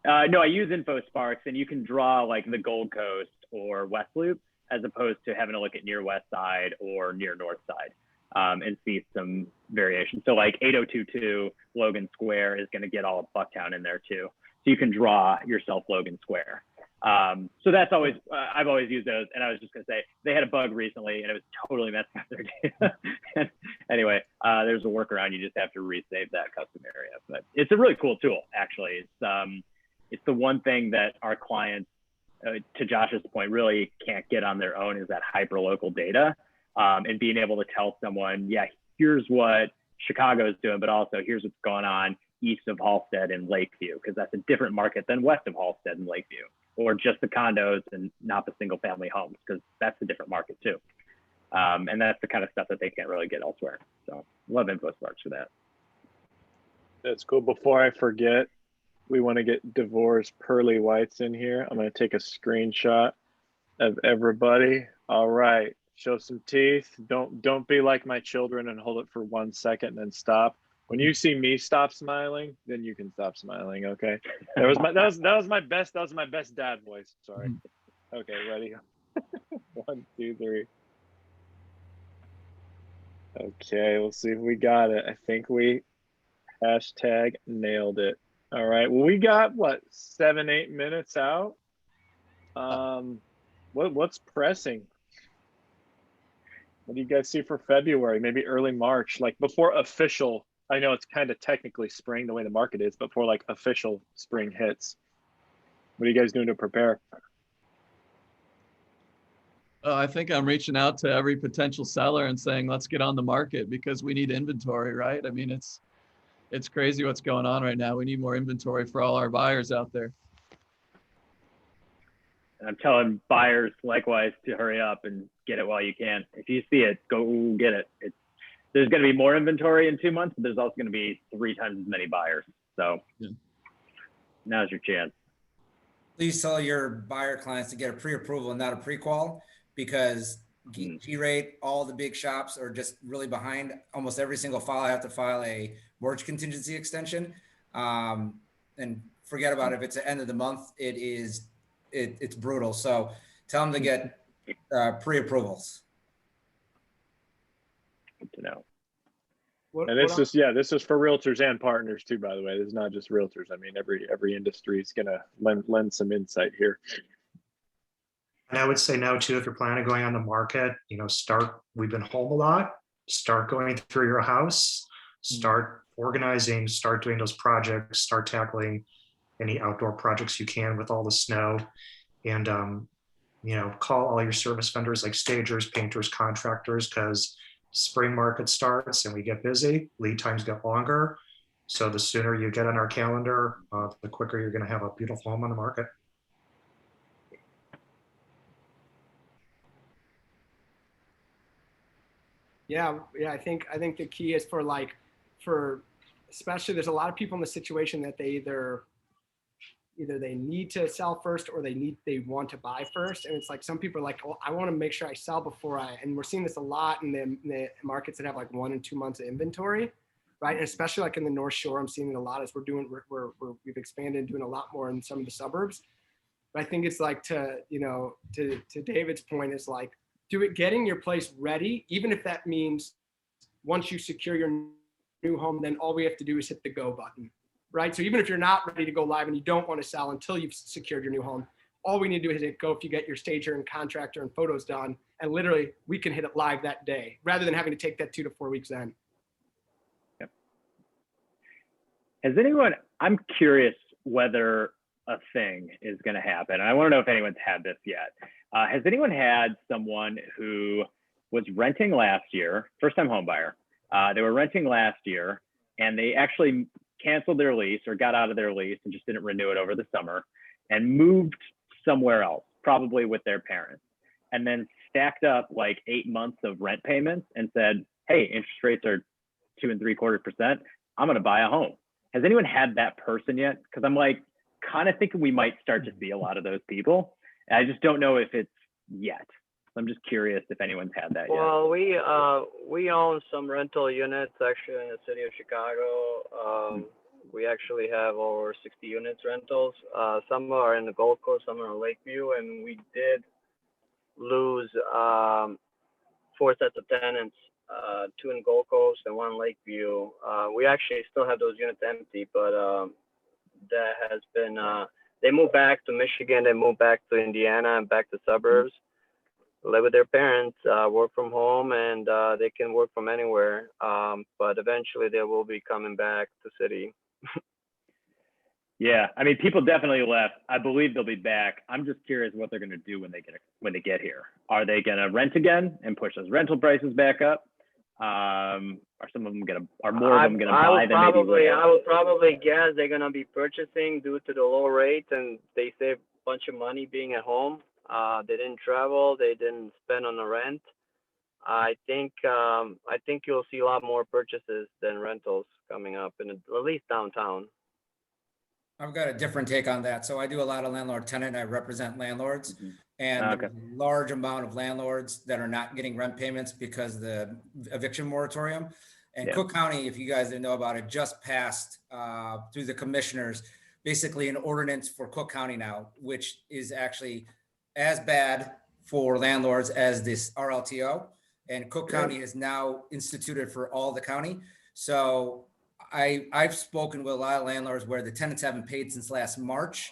Speaker 4: No, I use InfoSparks, and you can draw like the Gold Coast or West Loop, as opposed to having to look at near West Side or near North Side, and see some variation. So like 8022 Logan Square is going to get all of Bucktown in there too. So you can draw yourself Logan Square. So that's always, I've always used those. And I was just gonna say, they had a bug recently and it was totally messing up their data. And anyway, there's a workaround. You just have to resave that custom area. But it's a really cool tool, actually. It's the one thing that our clients, to Josh's point, really can't get on their own, is that hyper-local data, and being able to tell someone, yeah, here's what Chicago is doing, but also here's what's going on east of Halstead and Lakeview, because that's a different market than west of Halstead and Lakeview, or just the condos and not the single family homes, because that's a different market too. And that's the kind of stuff that they can't really get elsewhere. So love InfoSparks for that.
Speaker 1: That's cool. Before I forget, we want to get Davor's pearly whites in here. I'm going to take a screenshot of everybody. All right. Show some teeth. Don't be like my children and hold it for 1 second and then stop. When you see me stop smiling, then you can stop smiling. Okay. That was my best dad voice. Sorry. Okay, ready? 1, 2, 3. Okay, we'll see if we got it. I think we #nailed it. All right. Well, we got what, 7-8 minutes out. What's pressing? What do you guys see for February? Maybe early March, like before official. I know it's kind of technically spring the way the market is, but before like official spring hits. What are you guys doing to prepare?
Speaker 5: I think I'm reaching out to every potential seller and saying, let's get on the market, because we need inventory, right? I mean, it's crazy what's going on right now. We need more inventory for all our buyers out there.
Speaker 4: And I'm telling buyers likewise to hurry up and get it while you can. If you see it, go get it. There's going to be more inventory in 2 months, but there's also going to be 3 times as many buyers. So now's your chance.
Speaker 8: Please tell your buyer clients to get a pre-approval and not a pre-qual, because G-Rate, all the big shops are just really behind. Almost every single file, I have to file a mortgage contingency extension. And forget about it. If it's the end of the month, it's brutal. So tell them to get pre-approvals.
Speaker 4: Good to know.
Speaker 1: And this is for realtors and partners too, by the way. This is not just realtors. I mean, every industry is gonna lend some insight here.
Speaker 7: And I would say now too, if you're planning on going on the market, we've been home a lot, start going through your house, start organizing, start doing those projects, start tackling any outdoor projects you can with all the snow, and call all your service vendors like stagers, painters, contractors, because spring market starts and we get busy, lead times get longer. So the sooner you get on our calendar, the quicker you're going to have a beautiful home on the market.
Speaker 6: Yeah. I think the key is for especially, there's a lot of people in the situation that they either they need to sell first or they want to buy first. And it's like, some people are like, oh, I want to make sure I sell and we're seeing this a lot in the markets that have like 1 and 2 months of inventory, right? And especially like in the North Shore, I'm seeing it a lot as we've expanded, doing a lot more in some of the suburbs. But I think it's like to David's point, is like, getting your place ready, even if that means once you secure your new home, then all we have to do is hit the go button. Right. So even if you're not ready to go live and you don't want to sell until you've secured your new home, all we need to do is hit go if you get your stager and contractor and photos done. And literally we can hit it live that day rather than having to take that 2 to 4 weeks then.
Speaker 4: Yep. I'm curious whether a thing is going to happen. And I want to know if anyone's had this yet. Has anyone had someone who was renting last year, first time home buyer? They were renting last year and they actually canceled their lease or got out of their lease and just didn't renew it over the summer and moved somewhere else, probably with their parents, and then stacked up like 8 months of rent payments and said, hey, interest rates are 2 3/4%. I'm going to buy a home. Has anyone had that person yet? Because I'm like kind of thinking we might start to see a lot of those people. And I just don't know if it's yet. I'm just curious if anyone's had that yet.
Speaker 9: Well, we own some rental units actually in the city of Chicago. We actually have over 60 units rentals. Some are in the Gold Coast, some are in Lakeview, and we did lose 4 sets of tenants, 2 in Gold Coast and 1 in Lakeview. We actually still have those units empty, but that has been they move back to Michigan, they move back to Indiana and back to suburbs, live with their parents, work from home, and they can work from anywhere. But eventually they will be coming back to city.
Speaker 4: Yeah, I mean, people definitely left. I believe they'll be back. I'm just curious what they're going to do when they get here. Are they going to rent again and push those rental prices back up? Are some of them going to? Are more of them going to buy than maybe will?
Speaker 9: I would probably guess they're going to be purchasing due to the low rate, and they save a bunch of money being at home. They didn't travel. They didn't spend on the rent. I think you'll see a lot more purchases than rentals coming up, at least downtown.
Speaker 8: I've got a different take on that. So I do a lot of landlord tenant. I represent landlords, and there's a large amount of landlords that are not getting rent payments because of the eviction moratorium. And Cook County, if you guys didn't know about it, just passed through the commissioners, basically an ordinance for Cook County now, which is actually as bad for landlords as this RLTO. And Cook County is now instituted for all the county. So I've spoken with a lot of landlords where the tenants haven't paid since last March.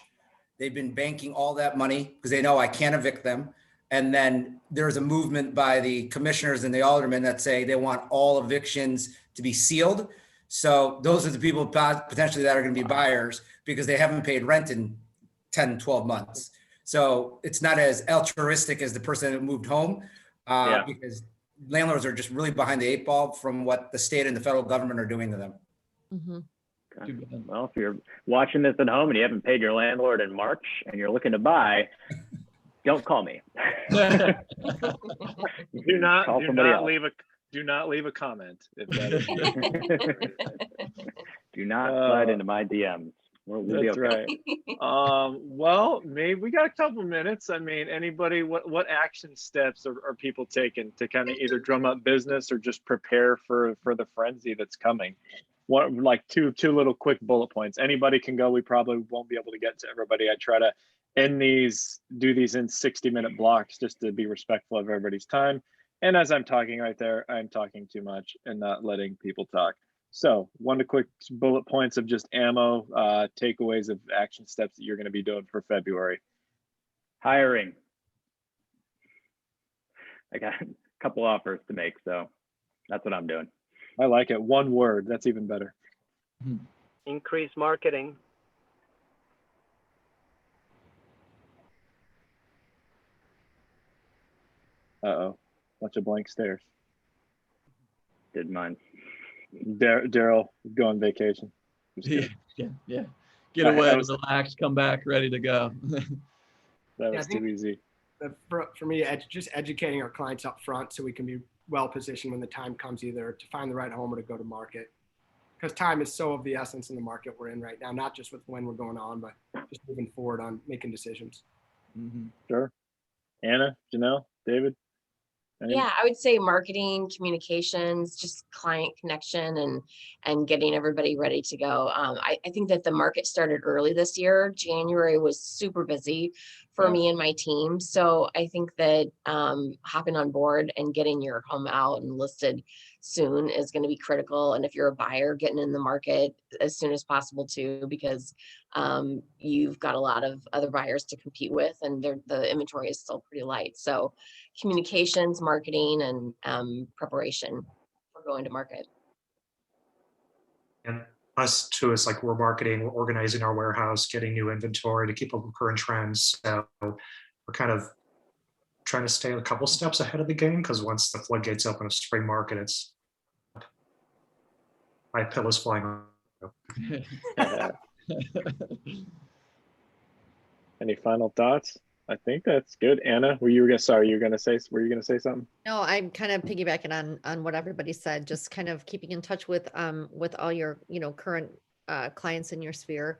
Speaker 8: They've been banking all that money because they know I can't evict them. And then there's a movement by the commissioners and the aldermen that say they want all evictions to be sealed. So those are the people potentially that are going to be buyers because they haven't paid rent in 10, 12 months. So it's not as altruistic as the person that moved home because landlords are just really behind the eight ball from what the state and the federal government are doing to them.
Speaker 2: Mhm.
Speaker 4: Okay. Well, if you're watching this at home and you haven't paid your landlord in March and you're looking to buy, don't call me.
Speaker 1: Do not
Speaker 4: Call
Speaker 1: do
Speaker 4: somebody
Speaker 1: not
Speaker 4: else.
Speaker 1: leave a comment if that is
Speaker 4: Do not slide into my DMs. We'll be
Speaker 1: that's
Speaker 4: okay.
Speaker 1: right. Well, maybe we got a couple minutes. I mean, anybody, what action steps are people taking to kind of either drum up business or just prepare for the frenzy that's coming? What, like two little quick bullet points. Anybody can go. We probably won't be able to get to everybody. I try to do these in 60-minute blocks just to be respectful of everybody's time. And as I'm talking right there, I'm talking too much and not letting people talk. So one quick bullet points of just ammo, takeaways of action steps that you're going to be doing for February.
Speaker 4: Hiring. I got a couple offers to make, so that's what I'm doing.
Speaker 1: I like it. One word. That's even better.
Speaker 9: Increase marketing.
Speaker 1: Uh-oh. Bunch of blank stares.
Speaker 4: Did mine.
Speaker 1: Darrell, go on vacation.
Speaker 5: Yeah. Get away, relax, come back, ready to go.
Speaker 1: That was too easy.
Speaker 6: For me, just educating our clients up front so we can be well positioned when the time comes either to find the right home or to go to market. Because time is so of the essence in the market we're in right now, not just with when we're going on, but just moving forward on making decisions.
Speaker 1: Sure. Anna, Janelle, David?
Speaker 3: Yeah, I would say marketing, communications, just client connection and getting everybody ready to go. I think that the market started early this year. January was super busy for me and my team. So I think that hopping on board and getting your home out and listed soon is going to be critical. And if you're a buyer, getting in the market as soon as possible too, because you've got a lot of other buyers to compete with and the inventory is still pretty light. So communications, marketing, and preparation for going to market.
Speaker 7: And us too, it's like we're marketing, we're organizing our warehouse, getting new inventory to keep up with current trends. So we're kind of trying to stay a couple steps ahead of the game because once the floodgates open of spring market, it's my pillow's flying.
Speaker 1: Any final thoughts? I think that's good. Anna, were you gonna say something?
Speaker 2: No, I'm kind of piggybacking on what everybody said, just kind of keeping in touch with all your, current clients in your sphere,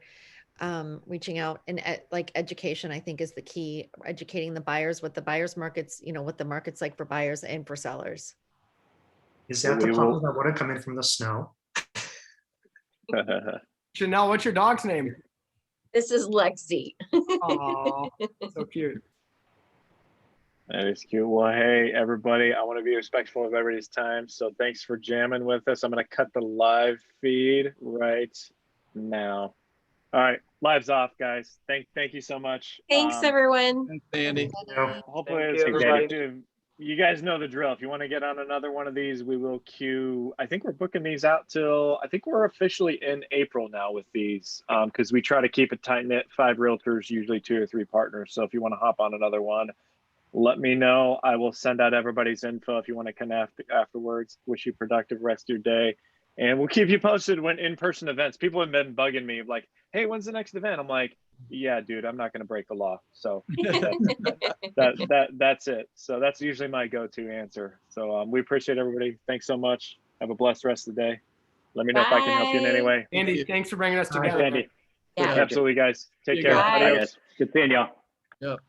Speaker 2: reaching out and like education, I think is the key, educating the buyers, what the buyers markets, what the market's like for buyers and for sellers.
Speaker 7: Is that the puppy that wouldn't come in from the snow?
Speaker 6: Janelle, what's your dog's name?
Speaker 3: This is Lexi.
Speaker 6: Oh, so cute.
Speaker 1: That is cute. Well, hey, everybody, I want to be respectful of everybody's time. So thanks for jamming with us. I'm going to cut the live feed right now. All right, lives off, guys. Thank you so much.
Speaker 3: Thanks, everyone.
Speaker 5: Thanks, Andy.
Speaker 1: Hopefully,
Speaker 9: Thank
Speaker 1: it's
Speaker 9: you, everybody.
Speaker 1: productive. You guys know the drill. If you want to get on another one of these, we will queue. I think we're booking these out till, I think we're officially in April now with these, because we try to keep it tight knit, 5 realtors, usually 2 or 3 partners. So if you want to hop on another one, let me know. I will send out everybody's info if you want to connect afterwards. Wish you a productive rest of your day. And we'll keep you posted when in-person events. People have been bugging me like, hey, when's the next event? I'm like, yeah, dude, I'm not going to break the law. So that's it. So that's usually my go-to answer. So we appreciate everybody. Thanks so much. Have a blessed rest of the day. Let me know if I can help you in any
Speaker 3: Bye.
Speaker 1: way.
Speaker 6: Andy, thanks for bringing us
Speaker 7: Bye,
Speaker 6: together.
Speaker 1: Andy.
Speaker 3: Yeah.
Speaker 1: Absolutely, guys. Take
Speaker 5: You
Speaker 1: care.
Speaker 5: guys.
Speaker 3: Bye.
Speaker 1: Adios.
Speaker 4: Good seeing y'all.
Speaker 5: Yep.